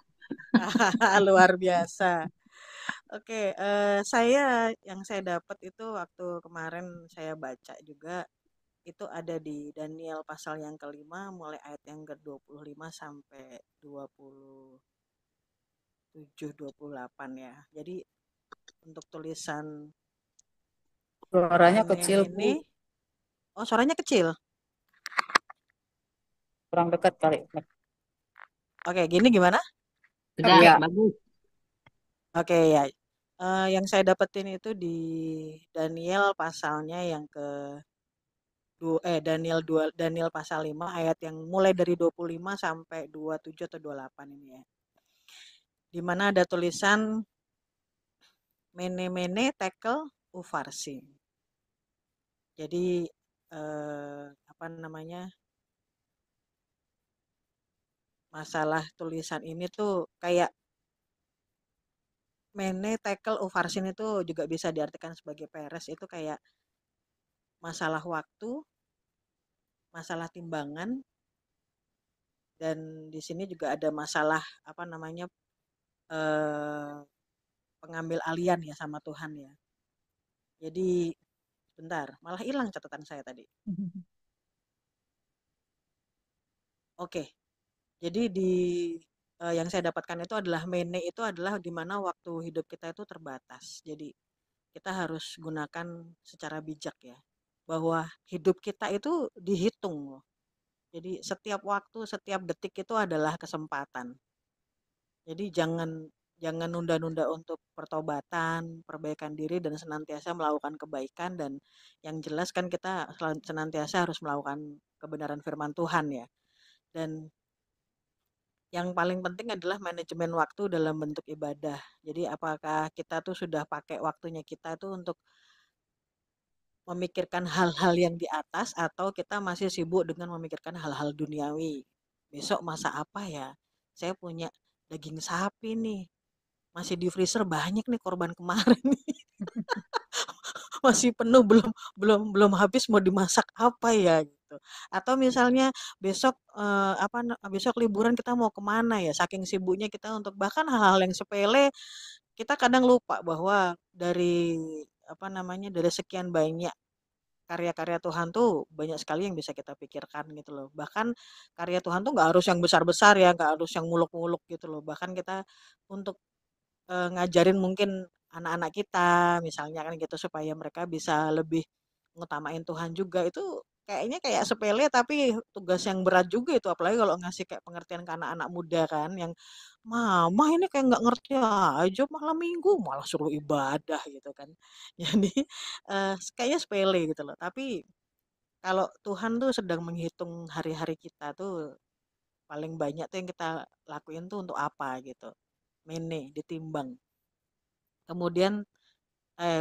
Luar biasa. Oke, yang saya dapat itu waktu kemarin saya baca juga itu ada di Daniel pasal yang kelima mulai ayat yang ke-25 sampai 27-28 ya. Jadi untuk tulisan Suaranya kecil, Bu. mene. Oh, suaranya kecil. Kurang dekat kali. Oke, gini gimana? Sudah, Iya. bagus. Oke ya. Yang saya dapetin itu di Daniel pasalnya yang Daniel pasal 5 ayat yang mulai dari 25 sampai 27 atau 28 ini ya. Di mana ada tulisan mene tekel ufarsin. Jadi apa namanya? Masalah tulisan ini tuh kayak mene tekel ufarsin itu juga bisa diartikan sebagai peres, itu kayak masalah waktu, masalah timbangan, dan di sini juga ada masalah apa namanya pengambil alian ya sama Tuhan ya. Jadi bentar, malah hilang catatan saya tadi. Oke, jadi yang saya dapatkan itu adalah mene itu adalah di mana waktu hidup kita itu terbatas. Jadi kita harus gunakan secara bijak ya, bahwa hidup kita itu dihitung loh. Jadi setiap waktu, setiap detik itu adalah kesempatan. Jadi jangan nunda-nunda untuk pertobatan, perbaikan diri dan senantiasa melakukan kebaikan, dan yang jelas kan kita senantiasa harus melakukan kebenaran firman Tuhan ya. Dan yang paling penting adalah manajemen waktu dalam bentuk ibadah. Jadi apakah kita tuh sudah pakai waktunya kita tuh untuk memikirkan hal-hal yang di atas, atau kita masih sibuk dengan memikirkan hal-hal duniawi. Besok masak apa ya? Saya punya daging sapi nih. Masih di freezer banyak nih korban kemarin. Masih penuh, belum habis, mau dimasak apa ya gitu. Atau misalnya besok liburan kita mau kemana ya, saking sibuknya kita untuk bahkan hal-hal yang sepele kita kadang lupa bahwa dari sekian banyak karya-karya Tuhan tuh banyak sekali yang bisa kita pikirkan gitu loh. Bahkan karya Tuhan tuh nggak harus yang besar-besar ya, nggak harus yang muluk-muluk gitu loh. Bahkan kita untuk ngajarin mungkin anak-anak kita misalnya kan gitu, supaya mereka bisa lebih ngutamain Tuhan juga, itu kayaknya kayak sepele tapi tugas yang berat juga itu, apalagi kalau ngasih kayak pengertian ke anak-anak muda kan, yang mama ini kayak nggak ngerti aja, malam minggu malah suruh ibadah gitu kan. Jadi kayaknya sepele gitu loh, tapi kalau Tuhan tuh sedang menghitung hari-hari kita tuh, paling banyak tuh yang kita lakuin tuh untuk apa gitu. Mene ditimbang. Kemudian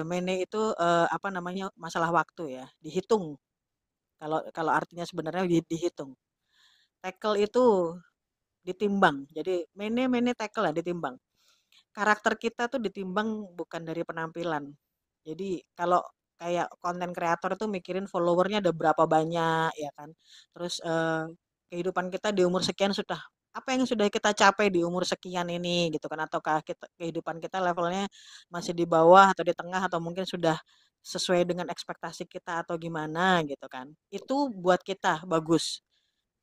mene itu masalah waktu ya, dihitung. Kalau artinya sebenarnya dihitung. Tackle itu ditimbang. Jadi mene tackle ya ditimbang. karakter kita tuh ditimbang bukan dari penampilan. Jadi kalau kayak konten kreator itu mikirin followernya ada berapa banyak ya kan. Terus kehidupan kita di umur sekian sudah apa yang sudah kita capai di umur sekian ini gitu kan, ataukah kehidupan kita levelnya masih di bawah atau di tengah atau mungkin sudah sesuai dengan ekspektasi kita atau gimana gitu kan. Itu buat kita bagus.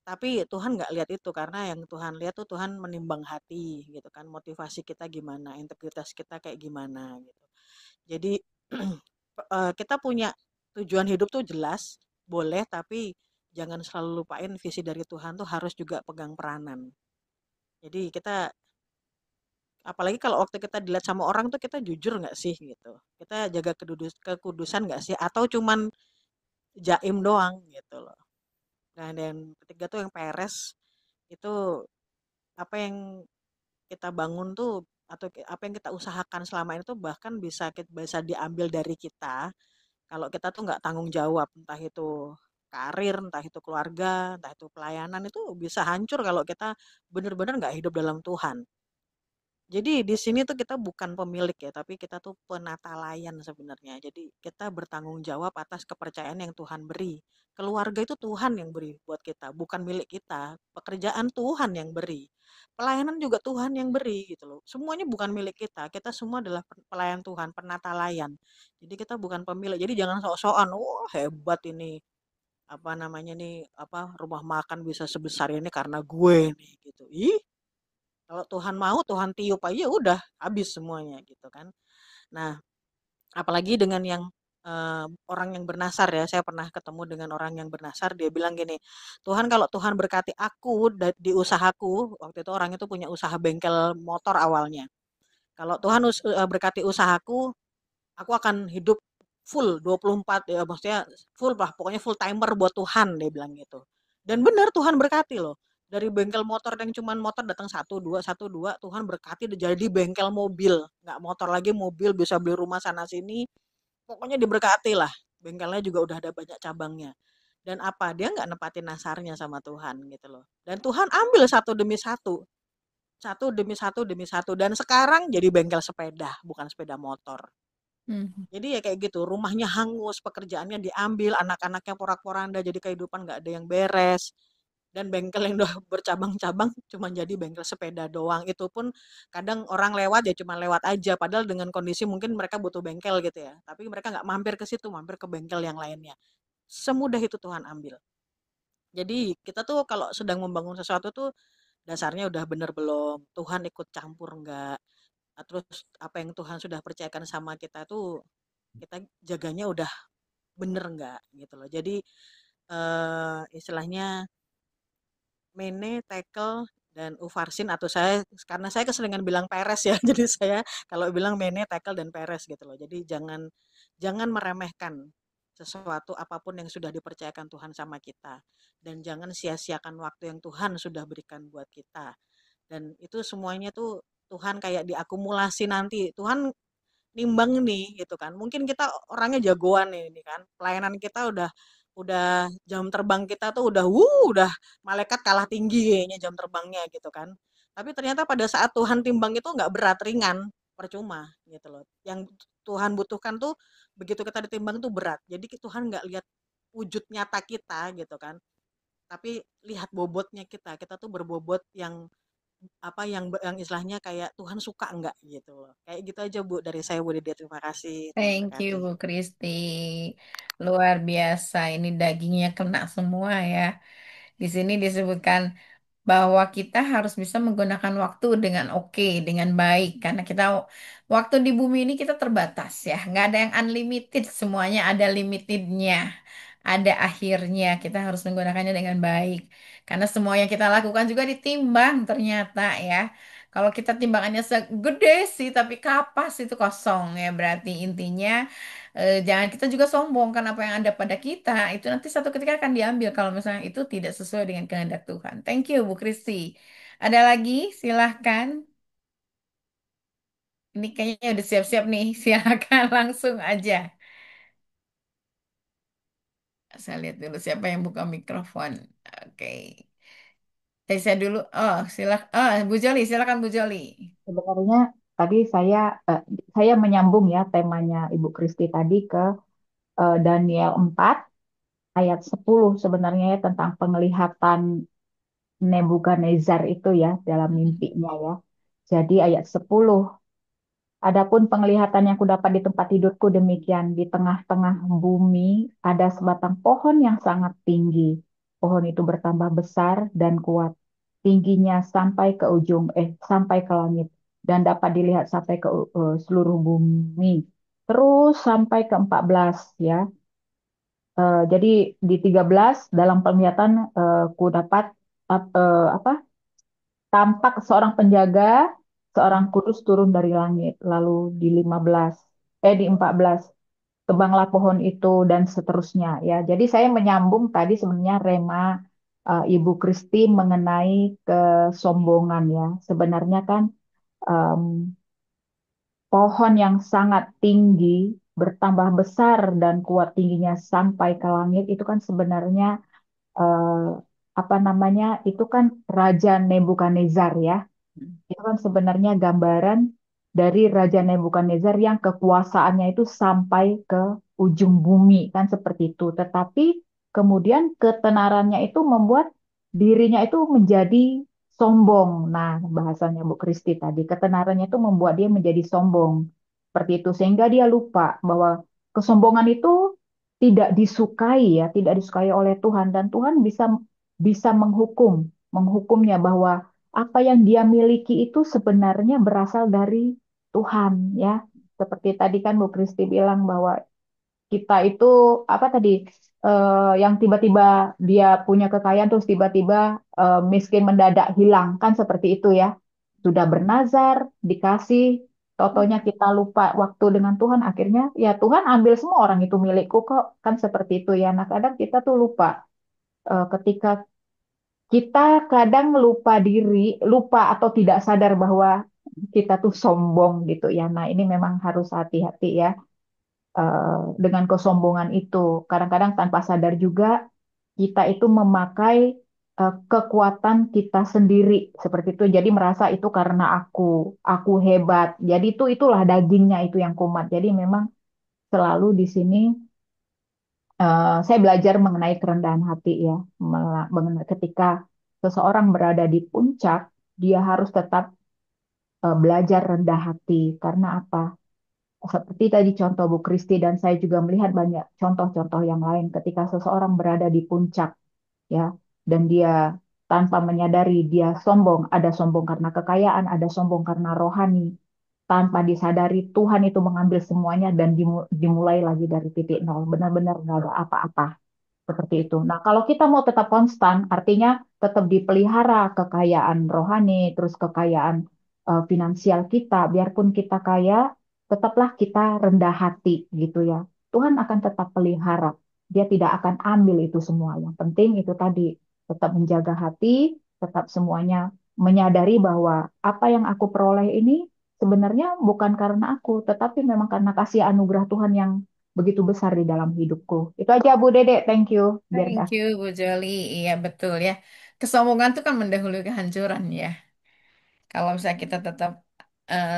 Tapi Tuhan nggak lihat itu karena yang Tuhan lihat tuh Tuhan menimbang hati gitu kan, motivasi kita gimana, integritas kita kayak gimana gitu. Jadi kita punya tujuan hidup tuh jelas, boleh tapi jangan selalu lupain visi dari Tuhan tuh harus juga pegang peranan. Jadi kita apalagi kalau waktu kita dilihat sama orang tuh kita jujur nggak sih gitu. Kita jaga kekudusan nggak sih atau cuman jaim doang gitu loh. Nah, dan ketiga tuh yang peres itu apa yang kita bangun tuh atau apa yang kita usahakan selama ini tuh bahkan bisa diambil dari kita kalau kita tuh nggak tanggung jawab, entah itu karir, entah itu keluarga, entah itu pelayanan itu bisa hancur kalau kita benar-benar nggak hidup dalam Tuhan. Jadi di sini tuh kita bukan pemilik ya, tapi kita tuh penata layan sebenarnya. Jadi kita bertanggung jawab atas kepercayaan yang Tuhan beri. Keluarga itu Tuhan yang beri buat kita, bukan milik kita. Pekerjaan Tuhan yang beri. Pelayanan juga Tuhan yang beri gitu loh. Semuanya bukan milik kita. Kita semua adalah pelayan Tuhan, penata layan. Jadi kita bukan pemilik. Jadi jangan sok-sokan, wah hebat ini apa namanya nih apa rumah makan bisa sebesar ini karena gue nih gitu. Ih, kalau Tuhan mau, Tuhan tiup aja udah habis semuanya gitu kan. Nah, apalagi dengan yang orang yang bernasar ya, saya pernah ketemu dengan orang yang bernasar, dia bilang gini, Tuhan kalau Tuhan berkati aku di usahaku, waktu itu orang itu punya usaha bengkel motor awalnya. Kalau Tuhan berkati usahaku, aku akan hidup full 24 ya maksudnya full lah pokoknya full timer buat Tuhan dia bilang gitu. Dan benar Tuhan berkati loh. Dari bengkel motor yang cuman motor datang satu dua Tuhan berkati jadi bengkel mobil, nggak motor lagi mobil bisa beli rumah sana sini. Pokoknya diberkati lah. Bengkelnya juga udah ada banyak cabangnya. Dan apa dia nggak nepatin nasarnya sama Tuhan gitu loh. Dan Tuhan ambil satu demi satu demi satu dan sekarang jadi bengkel sepeda bukan sepeda motor. Mhm. Jadi ya kayak gitu, rumahnya hangus, pekerjaannya diambil, anak-anaknya porak-poranda, jadi kehidupan nggak ada yang beres. Dan bengkel yang udah bercabang-cabang cuma jadi bengkel sepeda doang. Itu pun kadang orang lewat ya cuma lewat aja, padahal dengan kondisi mungkin mereka butuh bengkel gitu ya. Tapi mereka nggak mampir ke situ, mampir ke bengkel yang lainnya. Semudah itu Tuhan ambil. Jadi kita tuh kalau sedang membangun sesuatu tuh dasarnya udah bener belum, Tuhan ikut campur enggak, terus apa yang Tuhan sudah percayakan sama kita tuh kita jaganya udah bener nggak gitu loh. Jadi istilahnya Mene, Tekel, dan Uvarsin atau saya karena saya keseringan bilang Peres ya. Jadi saya kalau bilang Mene, Tekel, dan Peres gitu loh. Jadi jangan meremehkan sesuatu apapun yang sudah dipercayakan Tuhan sama kita dan jangan sia-siakan waktu yang Tuhan sudah berikan buat kita. Dan itu semuanya tuh Tuhan kayak diakumulasi nanti. Tuhan nimbang nih gitu kan. Mungkin kita orangnya jagoan nih ini kan. Pelayanan kita udah jam terbang kita tuh udah malaikat kalah tinggi kayaknya jam terbangnya gitu kan. Tapi ternyata pada saat Tuhan timbang itu nggak berat ringan, percuma gitu loh. Yang Tuhan butuhkan tuh begitu kita ditimbang tuh berat. Jadi Tuhan nggak lihat wujud nyata kita gitu kan. Tapi lihat bobotnya kita. Kita tuh berbobot yang apa yang istilahnya kayak Tuhan suka enggak gitu loh. Kayak gitu aja Bu dari saya Bu Dede. Terima kasih. Tuhan Thank you berkati. Bu Kristi. Luar biasa. Ini dagingnya kena semua ya. Di sini disebutkan bahwa kita harus bisa menggunakan waktu dengan oke, dengan baik. Karena kita waktu di bumi ini kita terbatas ya. Nggak ada yang unlimited, semuanya ada limitednya. Ada akhirnya, kita harus menggunakannya dengan baik. Karena semua yang kita lakukan juga ditimbang ternyata ya. Kalau kita timbangannya segede sih, tapi kapas itu kosong ya. Berarti intinya jangan kita juga sombong karena apa yang ada pada kita itu nanti satu ketika akan diambil kalau misalnya itu tidak sesuai dengan kehendak Tuhan. Thank you Bu Kristi. Ada lagi? Silahkan. Ini kayaknya udah siap-siap nih. Silahkan langsung aja. Saya lihat dulu siapa yang buka mikrofon. Oke. Saya dulu. Oh, Bu Joli. Silakan Bu Joli. Sebenarnya tadi saya menyambung ya temanya Ibu Kristi tadi ke Daniel 4 ayat 10 sebenarnya ya, tentang penglihatan Nebukadnezar itu ya dalam mimpinya ya. Jadi ayat 10, adapun penglihatan yang kudapat di tempat tidurku demikian, di tengah-tengah bumi ada sebatang pohon yang sangat tinggi. Pohon itu bertambah besar dan kuat, tingginya sampai ke langit dan dapat dilihat sampai ke seluruh bumi. Terus sampai ke 14 ya. Jadi di 13 dalam penglihatan ku dapat apa? Tampak seorang penjaga, seorang kudus turun dari langit. Lalu di 15, di 14, tebanglah pohon itu dan seterusnya ya. Jadi saya menyambung tadi sebenarnya rema Ibu Kristi mengenai kesombongan ya. Sebenarnya kan em, pohon yang sangat tinggi bertambah besar dan kuat tingginya sampai ke langit itu kan sebenarnya eh, apa namanya? Itu kan Raja Nebukadnezar ya. Itu kan sebenarnya gambaran dari Raja Nebukadnezar yang kekuasaannya itu sampai ke ujung bumi kan seperti itu. Tetapi kemudian ketenarannya itu membuat dirinya itu menjadi sombong. Nah, bahasanya Bu Kristi tadi, ketenarannya itu membuat dia menjadi sombong. Seperti itu sehingga dia lupa bahwa kesombongan itu tidak disukai ya, tidak disukai oleh Tuhan dan Tuhan bisa bisa menghukumnya bahwa apa yang dia miliki itu sebenarnya berasal dari Tuhan ya. Seperti tadi kan Bu Kristi bilang bahwa kita itu apa tadi yang tiba-tiba dia punya kekayaan terus tiba-tiba miskin mendadak hilang kan seperti itu ya. Sudah bernazar, dikasih, totonya kita lupa waktu dengan Tuhan akhirnya ya Tuhan ambil semua orang itu milikku kok kan seperti itu ya. Nah kadang kita tuh lupa ketika kita kadang lupa diri, lupa atau tidak sadar bahwa kita tuh sombong gitu ya. Nah, ini memang harus hati-hati ya dengan kesombongan itu. Kadang-kadang tanpa sadar juga kita itu memakai kekuatan kita sendiri seperti itu. Jadi merasa itu karena aku hebat. Jadi itulah dagingnya itu yang kumat. Jadi memang selalu di sini saya belajar mengenai kerendahan hati ya, mengenai ketika seseorang berada di puncak, dia harus tetap belajar rendah hati. Karena apa? Seperti tadi contoh Bu Kristi dan saya juga melihat banyak contoh-contoh yang lain ketika seseorang berada di puncak ya, dan dia tanpa menyadari dia sombong, ada sombong karena kekayaan, ada sombong karena rohani. Tanpa disadari Tuhan itu mengambil semuanya dan dimulai lagi dari titik nol. Benar-benar nggak ada apa-apa. Seperti itu. Nah, kalau kita mau tetap konstan, artinya tetap dipelihara kekayaan rohani, terus kekayaan finansial kita, biarpun kita kaya, tetaplah kita rendah hati gitu ya. Tuhan akan tetap pelihara. Dia tidak akan ambil itu semua. Yang penting itu tadi, tetap menjaga hati, tetap semuanya menyadari bahwa apa yang aku peroleh ini sebenarnya bukan karena aku, tetapi memang karena kasih anugerah Tuhan yang begitu besar di dalam hidupku. Itu aja Bu Dede, thank you. Biar Thank dah. you, Bu Joli. Iya, betul ya. Kesombongan itu kan mendahului kehancuran ya. Kalau misalnya kita tetap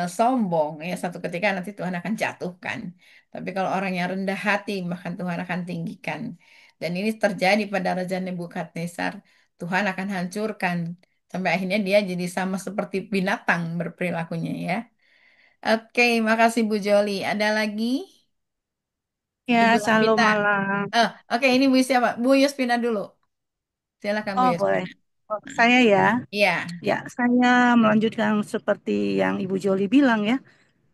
sombong, ya satu ketika nanti Tuhan akan jatuhkan. Tapi kalau orang yang rendah hati, bahkan Tuhan akan tinggikan. Dan ini terjadi pada Raja Nebukadnezar. Tuhan akan hancurkan. Sampai akhirnya dia jadi sama seperti binatang berperilakunya ya. Oke, makasih Bu Joli. Ada lagi? Ya, Ibu shalom Lavita. malam. Oke, ini Bu siapa? Bu Yuspina dulu. Silakan Bu Oh, boleh. Yuspina. Oh, saya ya. Iya, Ya, saya melanjutkan seperti yang Ibu Joli bilang ya.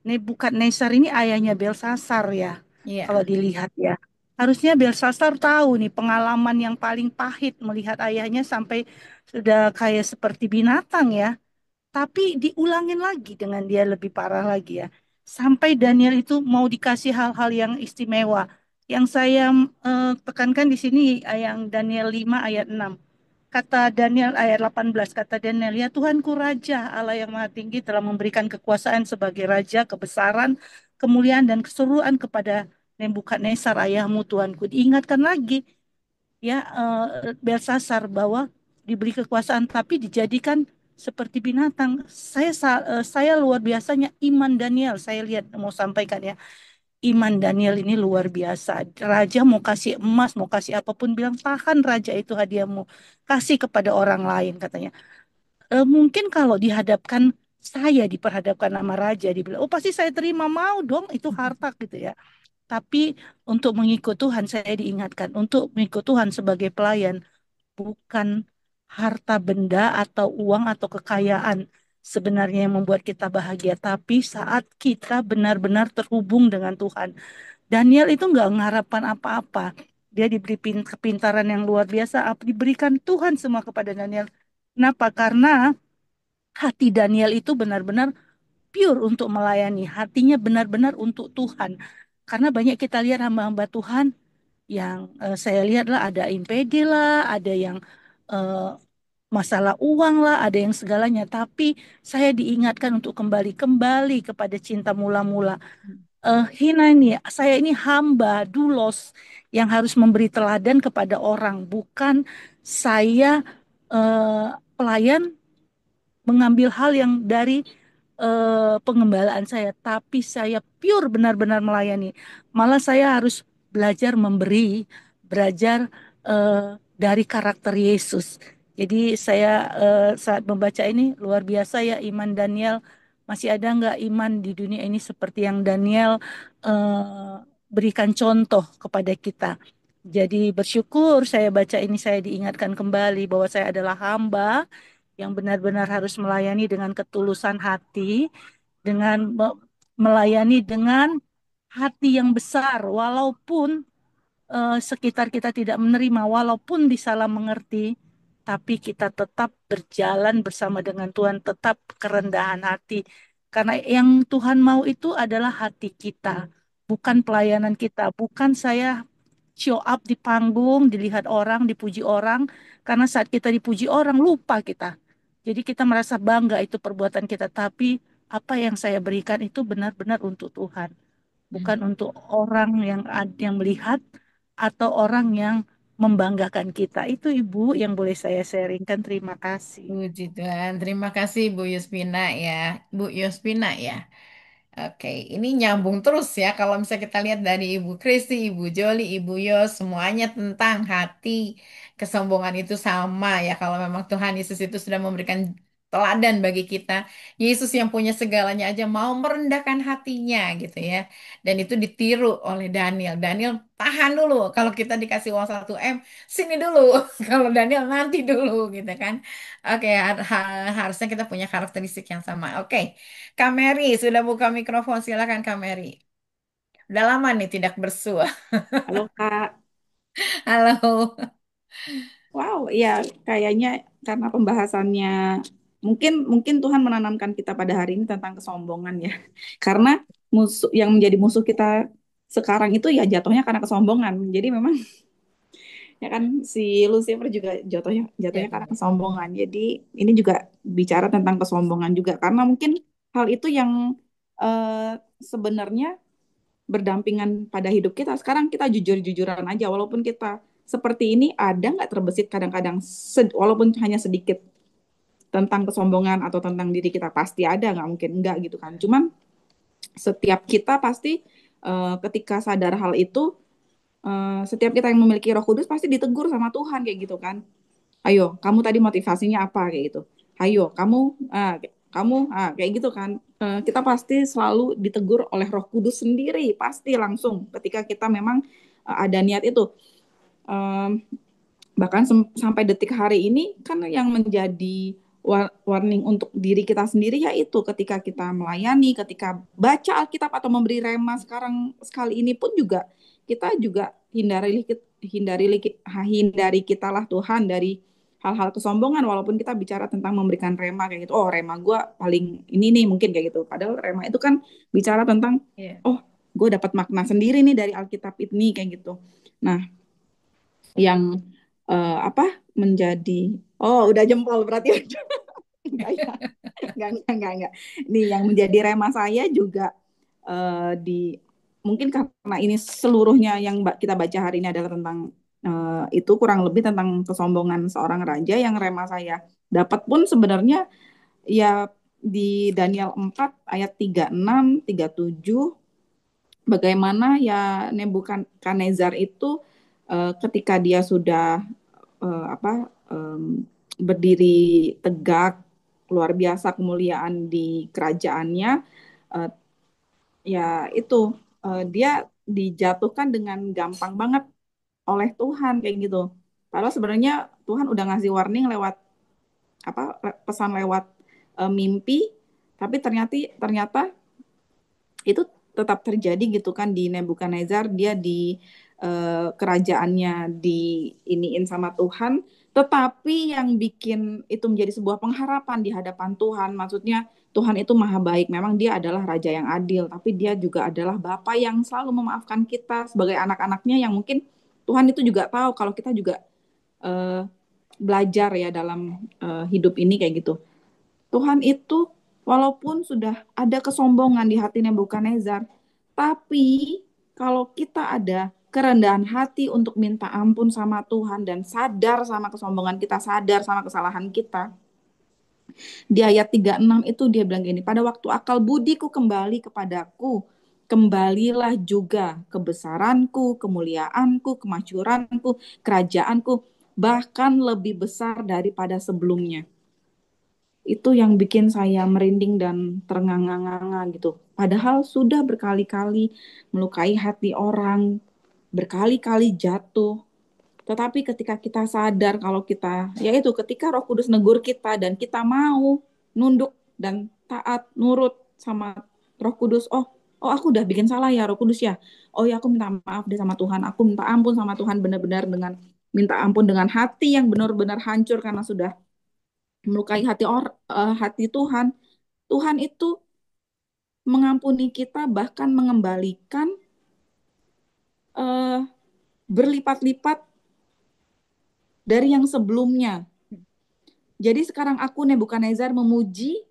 Nebukadnezar ini ayahnya Belsasar ya. Kalau iya. dilihat ya. Harusnya Belsasar tahu nih pengalaman yang paling pahit melihat ayahnya sampai sudah kayak seperti binatang ya. Tapi diulangin lagi dengan dia lebih parah lagi ya. Sampai Daniel itu mau dikasih hal-hal yang istimewa. Yang saya tekankan di sini yang Daniel 5 ayat 6. Kata Daniel ayat 18, kata Daniel, ya Tuhanku Raja, Allah yang Maha Tinggi telah memberikan kekuasaan sebagai Raja, kebesaran, kemuliaan, dan keseluruhan kepada Nebukadnezar ayahmu Tuhanku. Diingatkan lagi ya Belsasar bahwa diberi kekuasaan tapi dijadikan seperti binatang. Saya luar biasanya iman Daniel. Saya lihat mau sampaikan ya. Iman Daniel ini luar biasa. Raja mau kasih emas, mau kasih apapun, bilang tahan raja itu hadiahmu. Kasih kepada orang lain katanya. Mungkin kalau dihadapkan, saya diperhadapkan sama raja, dibilang, oh pasti saya terima, mau dong, itu harta gitu ya. Tapi untuk mengikut Tuhan, saya diingatkan untuk mengikut Tuhan sebagai pelayan, bukan harta benda atau uang atau kekayaan sebenarnya yang membuat kita bahagia, tapi saat kita benar-benar terhubung dengan Tuhan. Daniel itu nggak mengharapkan apa-apa. Dia diberi kepintaran yang luar biasa, diberikan Tuhan semua kepada Daniel. Kenapa? Karena hati Daniel itu benar-benar pure untuk melayani, hatinya benar-benar untuk Tuhan. Karena banyak kita lihat hamba-hamba Tuhan yang saya lihat lah, ada impede lah, ada yang eh, masalah uang lah, ada yang segalanya. Tapi saya diingatkan untuk kembali kepada cinta mula-mula. Hina ini, saya ini hamba, dulos yang harus memberi teladan kepada orang, bukan saya pelayan mengambil hal yang dari pengembalaan saya, tapi saya pure benar-benar melayani. Malah saya harus belajar memberi, belajar dari karakter Yesus. Jadi saya saat membaca ini luar biasa ya, iman Daniel. Masih ada nggak iman di dunia ini seperti yang Daniel berikan contoh kepada kita. Jadi bersyukur saya baca ini, saya diingatkan kembali bahwa saya adalah hamba yang benar-benar harus melayani dengan ketulusan hati, dengan melayani dengan hati yang besar, walaupun sekitar kita tidak menerima, walaupun disalah mengerti, tapi kita tetap berjalan bersama dengan Tuhan, tetap kerendahan hati. Karena yang Tuhan mau itu adalah hati kita, bukan pelayanan kita, bukan saya show up di panggung, dilihat orang, dipuji orang, karena saat kita dipuji orang lupa kita. Jadi kita merasa bangga itu perbuatan kita, tapi apa yang saya berikan itu benar-benar untuk Tuhan, bukan untuk orang yang melihat atau orang yang membanggakan kita. Itu Ibu yang boleh saya sharingkan. Terima kasih. Puji Tuhan, terima kasih Bu Yuspina ya, Bu Yuspina ya. Oke, ini nyambung terus ya. Kalau misalnya kita lihat dari Ibu Kristi, Ibu Joli, Ibu Yos, semuanya tentang hati kesombongan itu sama ya. Kalau memang Tuhan Yesus itu sudah memberikan teladan bagi kita, Yesus yang punya segalanya aja mau merendahkan hatinya gitu ya. Dan itu ditiru oleh Daniel. Daniel tahan dulu. Kalau kita dikasih uang 1 M, sini dulu. Kalau Daniel nanti dulu gitu kan. Oke, harusnya kita punya karakteristik yang sama. Oke. Kak Mary sudah buka mikrofon, silakan Kak Mary. Udah lama nih tidak bersua. Halo Kak. Halo. Wow, ya kayaknya karena pembahasannya mungkin mungkin Tuhan menanamkan kita pada hari ini tentang kesombongan ya. Karena musuh yang menjadi musuh kita sekarang itu ya jatuhnya karena kesombongan. Jadi memang ya kan si Lucifer juga jatuhnya karena kesombongan. Jadi ini juga bicara tentang kesombongan juga karena mungkin hal itu yang sebenarnya berdampingan pada hidup kita. Sekarang kita jujur-jujuran aja, walaupun kita seperti ini, ada nggak terbesit kadang-kadang, walaupun hanya sedikit tentang kesombongan atau tentang diri kita, pasti ada, nggak mungkin enggak gitu kan. Cuman setiap kita pasti ketika sadar hal itu, setiap kita yang memiliki Roh Kudus pasti ditegur sama Tuhan kayak gitu kan. Ayo, kamu tadi motivasinya apa kayak gitu. Ayo, kamu kayak gitu kan. Kita pasti selalu ditegur oleh Roh Kudus sendiri, pasti langsung ketika kita memang ada niat itu. Bahkan sampai detik hari ini kan yang menjadi warning untuk diri kita sendiri yaitu ketika kita melayani, ketika baca Alkitab atau memberi rema sekarang sekali ini pun juga kita juga hindari kita lah Tuhan dari hal-hal kesombongan, walaupun kita bicara tentang memberikan rema kayak gitu. Oh, rema gue paling ini nih mungkin kayak gitu. Padahal rema itu kan bicara tentang oh, gue dapat makna sendiri nih dari Alkitab ini kayak gitu. Nah, yang menjadi udah jempol berarti enggak. Nih yang menjadi rema saya juga mungkin karena ini seluruhnya yang kita baca hari ini adalah tentang itu kurang lebih tentang kesombongan seorang raja, yang rema saya dapat pun sebenarnya ya di Daniel 4 ayat 36, 37, bagaimana ya Nebukadnezar itu ketika dia sudah apa berdiri tegak luar biasa kemuliaan di kerajaannya, eh, ya itu dia dijatuhkan dengan gampang banget oleh Tuhan kayak gitu. Padahal sebenarnya Tuhan udah ngasih warning lewat pesan lewat mimpi, tapi ternyata ternyata itu tetap terjadi gitu kan di Nebukadnezar. Dia di kerajaannya diiniin sama Tuhan, tetapi yang bikin itu menjadi sebuah pengharapan di hadapan Tuhan, maksudnya Tuhan itu maha baik, memang dia adalah raja yang adil, tapi dia juga adalah Bapa yang selalu memaafkan kita sebagai anak-anaknya, yang mungkin Tuhan itu juga tahu kalau kita juga eh, belajar ya dalam hidup ini kayak gitu. Tuhan itu walaupun sudah ada kesombongan di hati Nebukadnezar, tapi kalau kita ada kerendahan hati untuk minta ampun sama Tuhan dan sadar sama kesombongan kita, sadar sama kesalahan kita. Di ayat 36 itu dia bilang gini, pada waktu akal budiku kembali kepadaku, kembalilah juga kebesaranku, kemuliaanku, kemasyuranku, kerajaanku, bahkan lebih besar daripada sebelumnya. Itu yang bikin saya merinding dan ternganga-nganga gitu. Padahal sudah berkali-kali melukai hati orang, berkali-kali jatuh. Tetapi ketika kita sadar kalau kita, yaitu ketika Roh Kudus negur kita dan kita mau nunduk dan taat, nurut sama Roh Kudus, oh aku udah bikin salah ya Roh Kudus ya. Oh ya aku minta maaf deh sama Tuhan, aku minta ampun sama Tuhan benar-benar dengan minta ampun dengan hati yang benar-benar hancur karena sudah melukai hati Tuhan. Tuhan itu mengampuni kita bahkan mengembalikan eh, berlipat-lipat dari yang sebelumnya. Jadi sekarang aku Nebukadnezar memuji,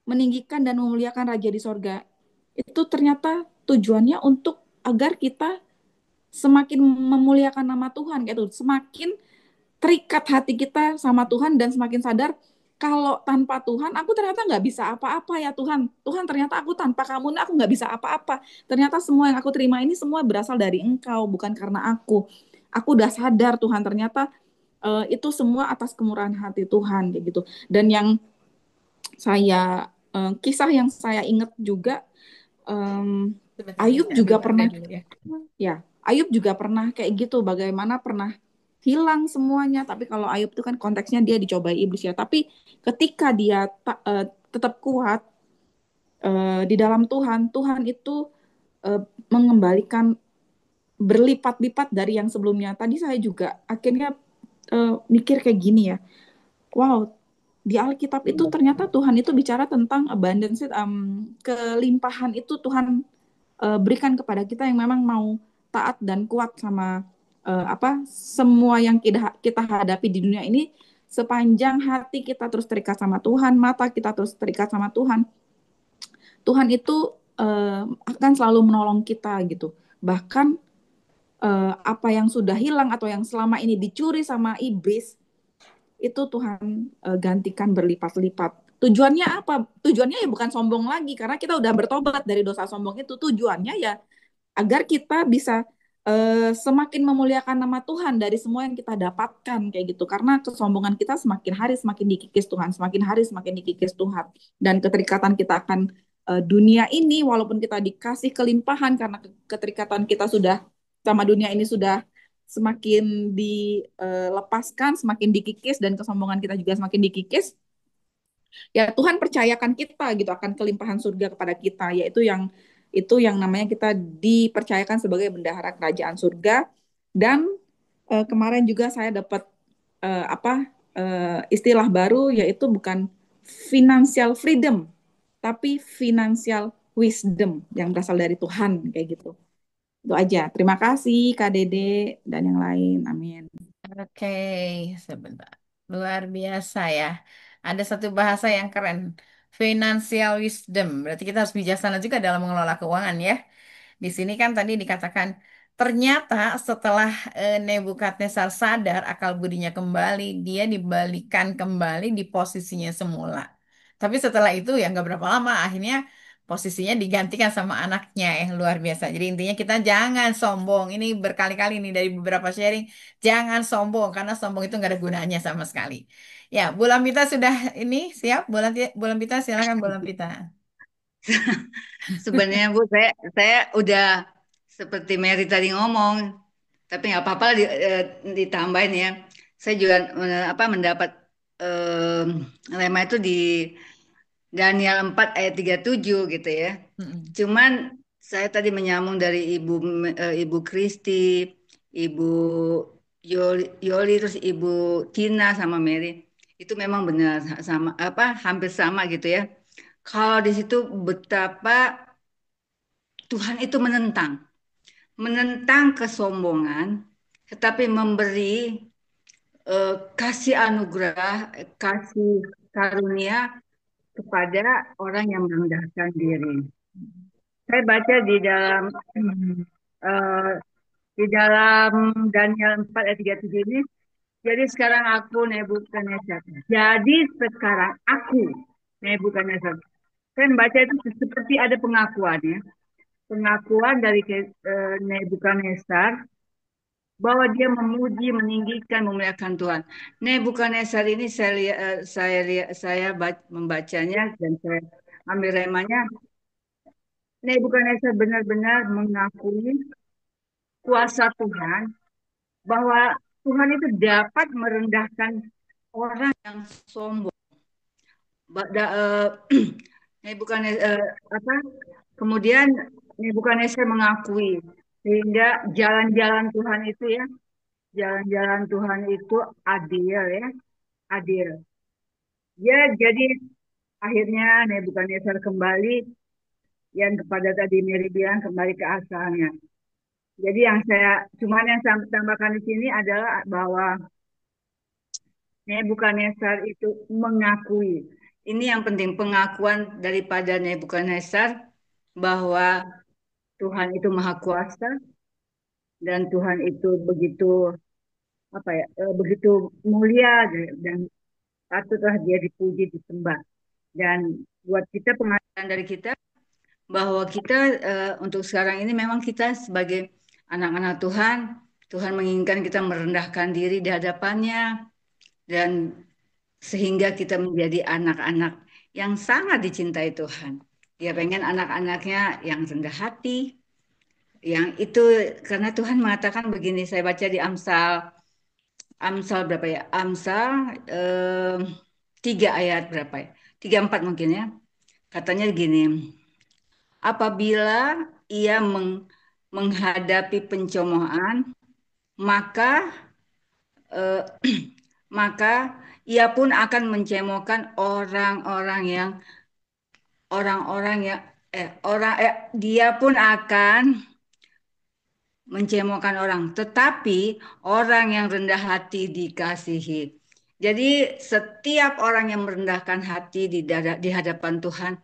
meninggikan dan memuliakan Raja di sorga. Itu ternyata tujuannya untuk agar kita semakin memuliakan nama Tuhan, gitu. Semakin terikat hati kita sama Tuhan dan semakin sadar kalau tanpa Tuhan aku ternyata nggak bisa apa-apa ya Tuhan. Tuhan ternyata aku tanpa kamu aku nggak bisa apa-apa. Ternyata semua yang aku terima ini semua berasal dari Engkau, bukan karena aku. Aku udah sadar Tuhan ternyata itu semua atas kemurahan hati Tuhan kayak gitu. Dan yang saya kisah yang saya ingat juga Ayub juga pernah ya Ayub juga pernah kayak gitu, bagaimana pernah hilang semuanya, tapi kalau Ayub itu kan konteksnya dia dicobai iblis ya, tapi ketika dia tetap kuat di dalam Tuhan, Tuhan itu mengembalikan berlipat-lipat dari yang sebelumnya. Tadi saya juga akhirnya mikir kayak gini ya, wow, di Alkitab itu ternyata Tuhan itu bicara tentang abundance, kelimpahan itu Tuhan berikan kepada kita yang memang mau taat dan kuat sama semua yang kita hadapi di dunia ini, sepanjang hati kita terus terikat sama Tuhan, mata kita terus terikat sama Tuhan. Tuhan itu akan selalu menolong kita gitu. Bahkan apa yang sudah hilang atau yang selama ini dicuri sama iblis itu Tuhan gantikan berlipat-lipat. Tujuannya apa? Tujuannya ya bukan sombong lagi, karena kita udah bertobat dari dosa sombong itu. Tujuannya ya agar kita bisa semakin memuliakan nama Tuhan dari semua yang kita dapatkan kayak gitu. Karena kesombongan kita semakin hari semakin dikikis Tuhan, semakin hari semakin dikikis Tuhan. Dan keterikatan kita akan dunia ini, walaupun kita dikasih kelimpahan karena keterikatan kita sudah sama dunia ini sudah semakin dilepaskan, semakin dikikis, dan kesombongan kita juga semakin dikikis, ya Tuhan percayakan kita gitu akan kelimpahan surga kepada kita, yaitu yang itu yang namanya kita dipercayakan sebagai bendahara kerajaan surga. Dan kemarin juga saya dapat istilah baru, yaitu bukan financial freedom tapi financial wisdom yang berasal dari Tuhan kayak gitu. Itu aja. Terima kasih Kak Dede dan yang lain. Amin. Oke, sebentar. Luar biasa ya. Ada satu bahasa yang keren. Financial wisdom. Berarti kita harus bijaksana juga dalam mengelola keuangan ya. Di sini kan tadi dikatakan, ternyata setelah Nebukadnezar sadar akal budinya kembali, dia dibalikan kembali di posisinya semula. Tapi setelah itu ya nggak berapa lama, akhirnya posisinya digantikan sama anaknya yang luar biasa. Jadi intinya kita jangan sombong. Ini berkali-kali nih dari beberapa sharing, jangan sombong karena sombong itu nggak ada gunanya sama sekali. Ya, Bu Lampita sudah ini siap. Bu Lampita silakan Bu Lampita. Sebenarnya Bu, saya udah seperti Mary tadi ngomong, tapi nggak apa-apa ditambahin ya. Saya juga mendapat eh, lema itu di Daniel 4 ayat 37 gitu ya. Cuman saya tadi menyambung dari Ibu Kristi, Ibu Yoli, terus Ibu Tina sama Mary. Itu memang benar sama hampir sama gitu ya. Kalau di situ betapa Tuhan itu menentang kesombongan, tetapi memberi kasih anugerah, kasih karunia kepada orang yang merendahkan diri. Saya baca eh, di dalam Daniel 4 ayat 37 ini, jadi sekarang aku Nebukadnezar. Jadi sekarang aku Nebukadnezar. Saya membaca itu seperti ada pengakuannya. Pengakuan dari Nebukadnezar bahwa dia memuji, meninggikan, memuliakan Tuhan. Nebukadnezar ini saya membacanya dan saya ambil remanya. Nebukadnezar benar-benar mengakui kuasa Tuhan, bahwa Tuhan itu dapat merendahkan orang yang sombong. Nebukadnezar kemudian Nebukadnezar mengakui, sehingga jalan-jalan Tuhan itu ya, jalan-jalan Tuhan itu adil ya, adil. Ya, jadi akhirnya Nebukadnezar kembali yang kepada tadi Mary bilang kembali ke asalnya. Jadi yang saya tambahkan di sini adalah bahwa Nebukadnezar itu mengakui. Ini yang penting, pengakuan daripada Nebukadnezar bahwa Tuhan itu maha kuasa dan Tuhan itu begitu begitu mulia dan patutlah dia dipuji, disembah. Dan buat kita, pengajaran dari kita bahwa kita untuk sekarang ini memang kita sebagai anak-anak Tuhan, Tuhan menginginkan kita merendahkan diri di hadapannya, dan sehingga kita menjadi anak-anak yang sangat dicintai Tuhan. Dia pengen anak-anaknya yang rendah hati, yang itu karena Tuhan mengatakan begini, saya baca di Amsal berapa ya? Amsal 3 ayat berapa ya? 34 mungkin ya. Katanya gini, apabila ia menghadapi pencemoohan, maka maka ia pun akan mencemoohkan dia pun akan mencemoohkan orang, tetapi orang yang rendah hati dikasihi. Jadi setiap orang yang merendahkan hati di hadapan Tuhan,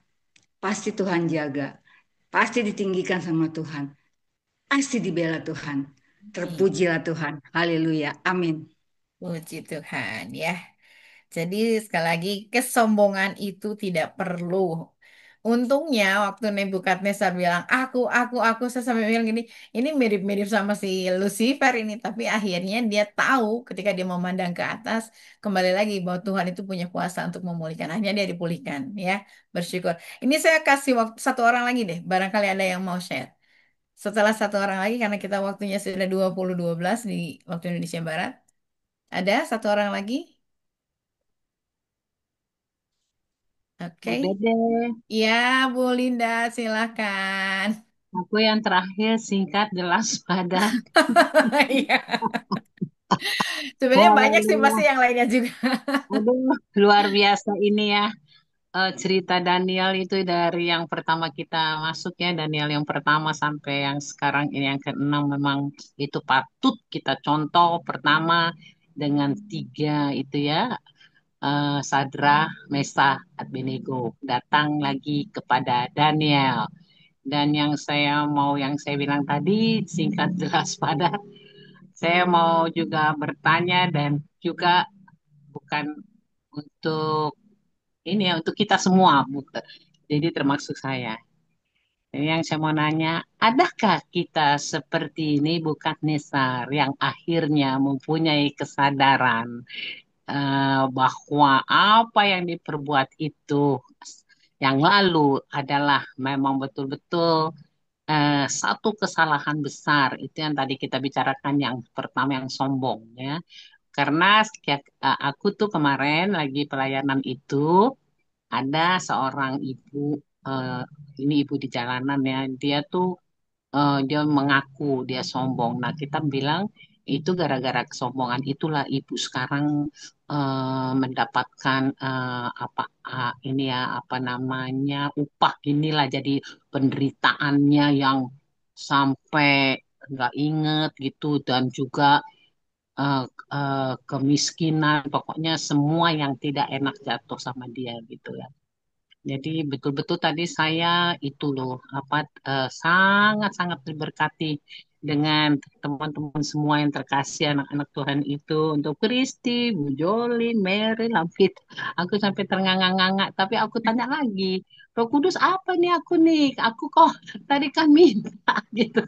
pasti Tuhan jaga, pasti ditinggikan sama Tuhan, pasti dibela Tuhan, terpujilah Tuhan. Haleluya, amin. Puji Tuhan ya. Jadi sekali lagi kesombongan itu tidak perlu. Untungnya waktu Nebukadnezar bilang aku, saya sampai bilang gini, ini mirip-mirip sama si Lucifer ini, tapi akhirnya dia tahu ketika dia memandang ke atas, kembali lagi bahwa Tuhan itu punya kuasa untuk memulihkan. Akhirnya dia dipulihkan, ya, bersyukur. Ini saya kasih waktu satu orang lagi deh, barangkali ada yang mau share. Setelah satu orang lagi, karena kita waktunya sudah 20.12 di waktu Indonesia Barat. Ada satu orang lagi? Oke. Udah deh. Ya, Bu Linda, silakan. Aku yang terakhir, singkat, jelas, padat. Iya. Sebenarnya banyak sih pasti yang lainnya juga. Aduh, luar biasa ini ya. Cerita Daniel itu dari yang pertama kita masuk ya, Daniel yang pertama sampai yang sekarang ini yang keenam, memang itu patut kita contoh. Pertama dengan 3 itu ya, Sadra, Mesa, Abednego datang lagi kepada Daniel. Dan yang saya bilang tadi, singkat, jelas, padat. Saya mau juga bertanya, dan juga bukan untuk ini ya untuk kita semua, bukan. Jadi termasuk saya. Ini yang saya mau nanya, adakah kita seperti ini bukan Nesar yang akhirnya mempunyai kesadaran bahwa apa yang diperbuat itu yang lalu adalah memang betul-betul satu kesalahan besar. Itu yang tadi kita bicarakan yang pertama yang sombong ya. Karena aku tuh kemarin lagi pelayanan itu ada seorang ibu, eh, ini ibu di jalanan ya, dia tuh dia mengaku dia sombong. Nah, kita bilang itu gara-gara kesombongan itulah ibu sekarang mendapatkan apa ini ya apa namanya upah inilah jadi penderitaannya yang sampai nggak inget gitu dan juga eh, kemiskinan, pokoknya semua yang tidak enak jatuh sama dia gitu ya. Jadi betul-betul tadi saya itu loh apa sangat-sangat diberkati dengan teman-teman semua yang terkasih anak-anak Tuhan itu untuk Kristi, Bu Jolin, Mary, Lampit. Aku sampai ternganga-nganga, tapi aku tanya lagi, Roh Kudus apa nih aku nih? Aku kok tadi kan minta gitu.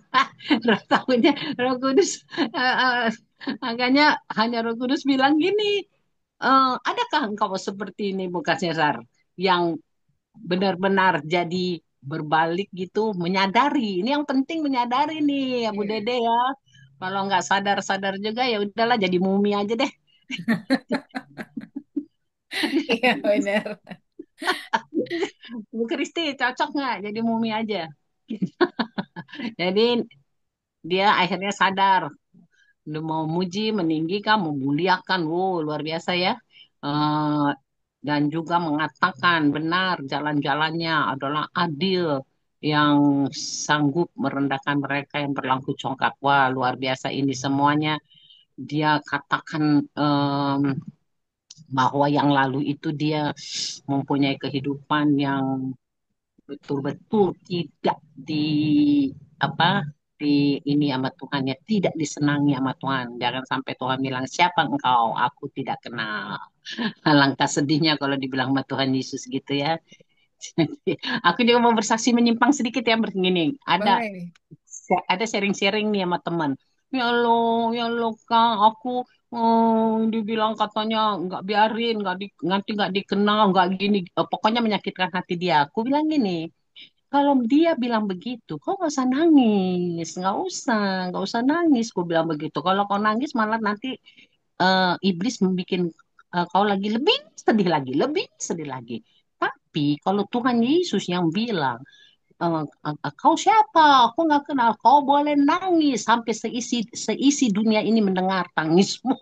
Roh tahunya Roh Kudus makanya hanya Roh Kudus bilang gini, adakah engkau seperti ini bukan Cesar? Yang benar-benar jadi berbalik gitu, menyadari. Ini yang penting menyadari nih, ya Bu Dede ya. Kalau nggak sadar-sadar juga ya udahlah jadi mumi aja deh. Iya benar. Bu Kristi cocok nggak jadi mumi aja? Jadi dia akhirnya sadar, udah mau muji, meninggikan, memuliakan, wow luar biasa ya. Eh, dan juga mengatakan benar jalan-jalannya adalah adil yang sanggup merendahkan mereka yang berlaku congkak. Wah, luar biasa ini semuanya. Dia katakan bahwa yang lalu itu dia mempunyai kehidupan yang betul-betul tidak di apa di ini sama Tuhan ya tidak disenangi sama Tuhan. Jangan sampai Tuhan bilang siapa engkau, aku tidak kenal. Alangkah sedihnya kalau dibilang sama Tuhan Yesus gitu ya. Aku juga mau bersaksi menyimpang sedikit ya begini. Boleh nih. Ada sharing-sharing nih sama teman. Ya Allah Kang, aku dibilang katanya nggak biarin, nanti nggak dikenal, nggak gini, pokoknya menyakitkan hati dia. Aku bilang gini, kalau dia bilang begitu, kau nggak usah nangis, nggak usah nangis. Aku bilang begitu. Kalau kau nangis malah nanti iblis membuat kau lagi lebih sedih lagi. Tapi kalau Tuhan Yesus yang bilang, kau siapa? Aku nggak kenal. Kau boleh nangis sampai seisi dunia ini mendengar tangismu.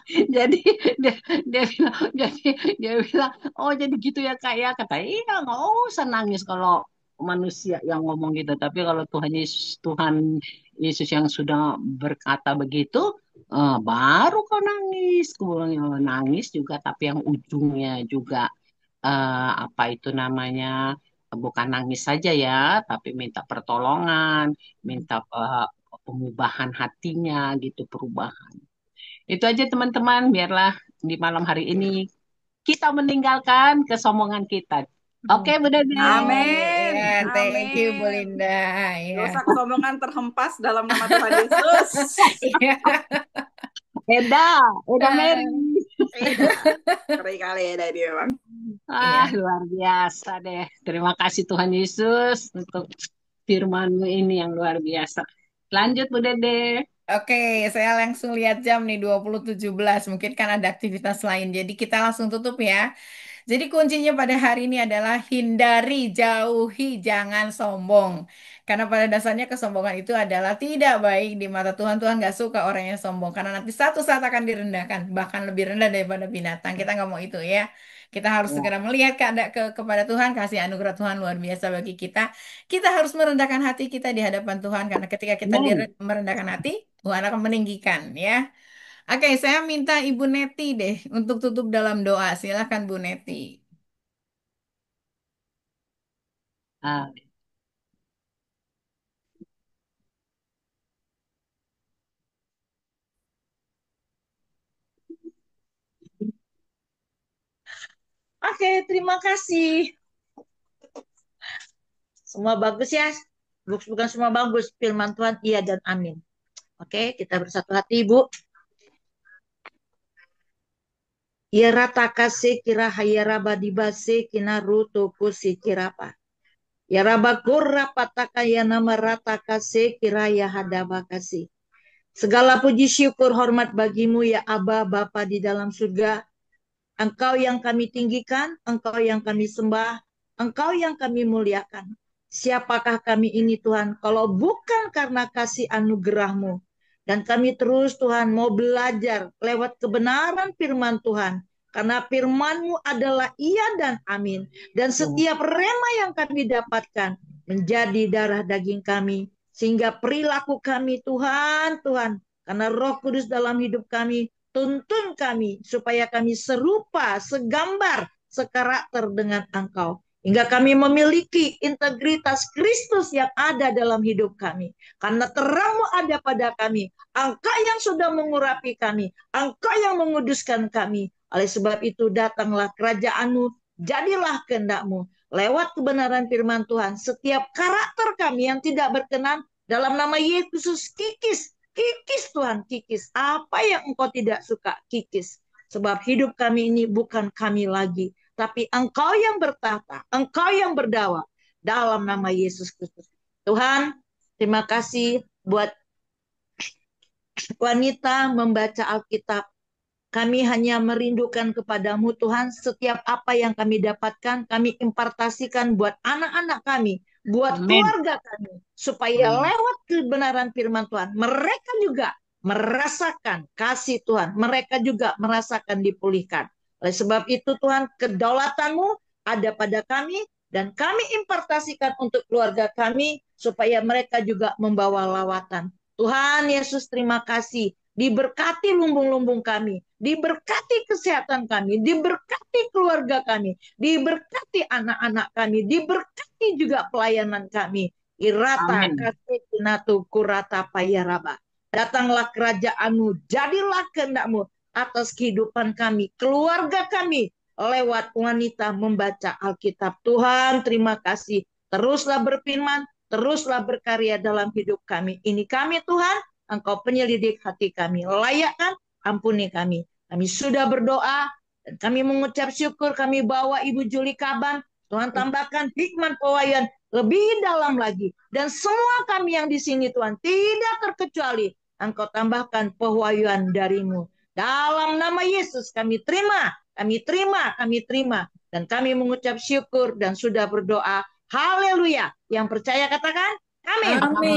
Jadi dia, dia bilang, oh jadi gitu ya kak ya. Kata iya nggak usah nangis kalau manusia yang ngomong gitu. Tapi kalau Tuhan Yesus yang sudah berkata begitu, baru kau nangis. Aku bilang, "Ya, nangis juga, tapi yang ujungnya juga apa itu namanya bukan nangis saja ya, tapi minta pertolongan, minta pengubahan hatinya gitu, perubahan. Itu aja teman-teman, biarlah di malam hari ini kita meninggalkan kesombongan kita. Oke, Bu Dede. Amin. Ya, thank you Bu Amin. Linda. Ya. Dosa kesombongan terhempas dalam nama Tuhan Yesus. Iya. Eda Mary. Keren kali Eda dia bang. Luar biasa deh. Terima kasih Tuhan Yesus untuk firman-Mu ini yang luar biasa. Lanjut Bu Dede. Oke, saya langsung lihat jam nih 20.17. Mungkin kan ada aktivitas lain. Jadi kita langsung tutup ya. Jadi kuncinya pada hari ini adalah hindari, jauhi, jangan sombong. Karena pada dasarnya kesombongan itu adalah tidak baik di mata Tuhan. Tuhan nggak suka orang yang sombong. Karena nanti satu saat akan direndahkan. Bahkan lebih rendah daripada binatang. Kita nggak mau itu ya. Kita harus Ya. segera melihat kepada Tuhan. Kasih anugerah Tuhan luar biasa bagi kita. Kita harus merendahkan hati kita di hadapan Tuhan. Karena ketika kita merendahkan hati, Tuhan akan meninggikan ya. Oke, saya minta Ibu Neti deh untuk tutup dalam doa. Silakan Bu Neti. Ah, Oke, terima kasih. Semua bagus ya? Bukan semua bagus. Firman Tuhan iya dan amin. Oke, kita bersatu hati, Ibu. Ya rata kasih kira hayaraba dibase kina ruto kusi kirapa. Ya raba kurra pataka ya nama rata kasih kira ya hadaba kasih. Segala puji syukur hormat bagimu ya Aba Bapa di dalam surga. Engkau yang kami tinggikan, Engkau yang kami sembah, Engkau yang kami muliakan. Siapakah kami ini Tuhan kalau bukan karena kasih anugerah-Mu. Dan kami terus Tuhan mau belajar lewat kebenaran firman Tuhan. Karena firman-Mu adalah iya dan amin. Dan setiap rema yang kami dapatkan menjadi darah daging kami. Sehingga perilaku kami Tuhan, karena Roh Kudus dalam hidup kami, tuntun kami supaya kami serupa, segambar, sekarakter dengan Engkau. Hingga kami memiliki integritas Kristus yang ada dalam hidup kami. Karena terang-Mu ada pada kami. Engkau yang sudah mengurapi kami. Engkau yang menguduskan kami. Oleh sebab itu datanglah kerajaan-Mu, jadilah kehendak-Mu. Lewat kebenaran firman Tuhan, setiap karakter kami yang tidak berkenan dalam nama Yesus kikis. Kikis Tuhan, kikis. Apa yang Engkau tidak suka, kikis. Sebab hidup kami ini bukan kami lagi. Tapi Engkau yang bertahta, Engkau yang berdawa. Dalam nama Yesus Kristus. Tuhan, terima kasih buat wanita membaca Alkitab. Kami hanya merindukan kepadamu Tuhan. Setiap apa yang kami dapatkan, kami impartasikan buat anak-anak kami. Buat keluarga kami. Supaya lewat kebenaran firman Tuhan, mereka juga merasakan kasih Tuhan. Mereka juga merasakan dipulihkan. Oleh sebab itu Tuhan, kedaulatan-Mu ada pada kami. Dan kami impartasikan untuk keluarga kami. Supaya mereka juga membawa lawatan. Tuhan Yesus terima kasih. Diberkati lumbung-lumbung kami. Diberkati kesehatan kami. Diberkati keluarga kami. Diberkati anak-anak kami. Diberkati juga pelayanan kami. Irata kasih kinatu kurata payaraba. Datanglah kerajaan-Mu. Jadilah kehendak-Mu atas kehidupan kami. Keluarga kami. Lewat wanita membaca Alkitab. Tuhan terima kasih. Teruslah berfirman. Teruslah berkarya dalam hidup kami. Ini kami Tuhan. Engkau penyelidik hati kami. Layakkan, ampuni kami. Kami sudah berdoa. Dan kami mengucap syukur. Kami bawa Ibu Juli Kaban. Tuhan tambahkan hikmat pewahyuan lebih dalam lagi. Dan semua kami yang di sini Tuhan. Tidak terkecuali. Engkau tambahkan pewahyuan dari-Mu. Dalam nama Yesus kami terima. Kami terima. Kami terima. Dan kami mengucap syukur. Dan sudah berdoa. Haleluya. Yang percaya katakan amin. Amin.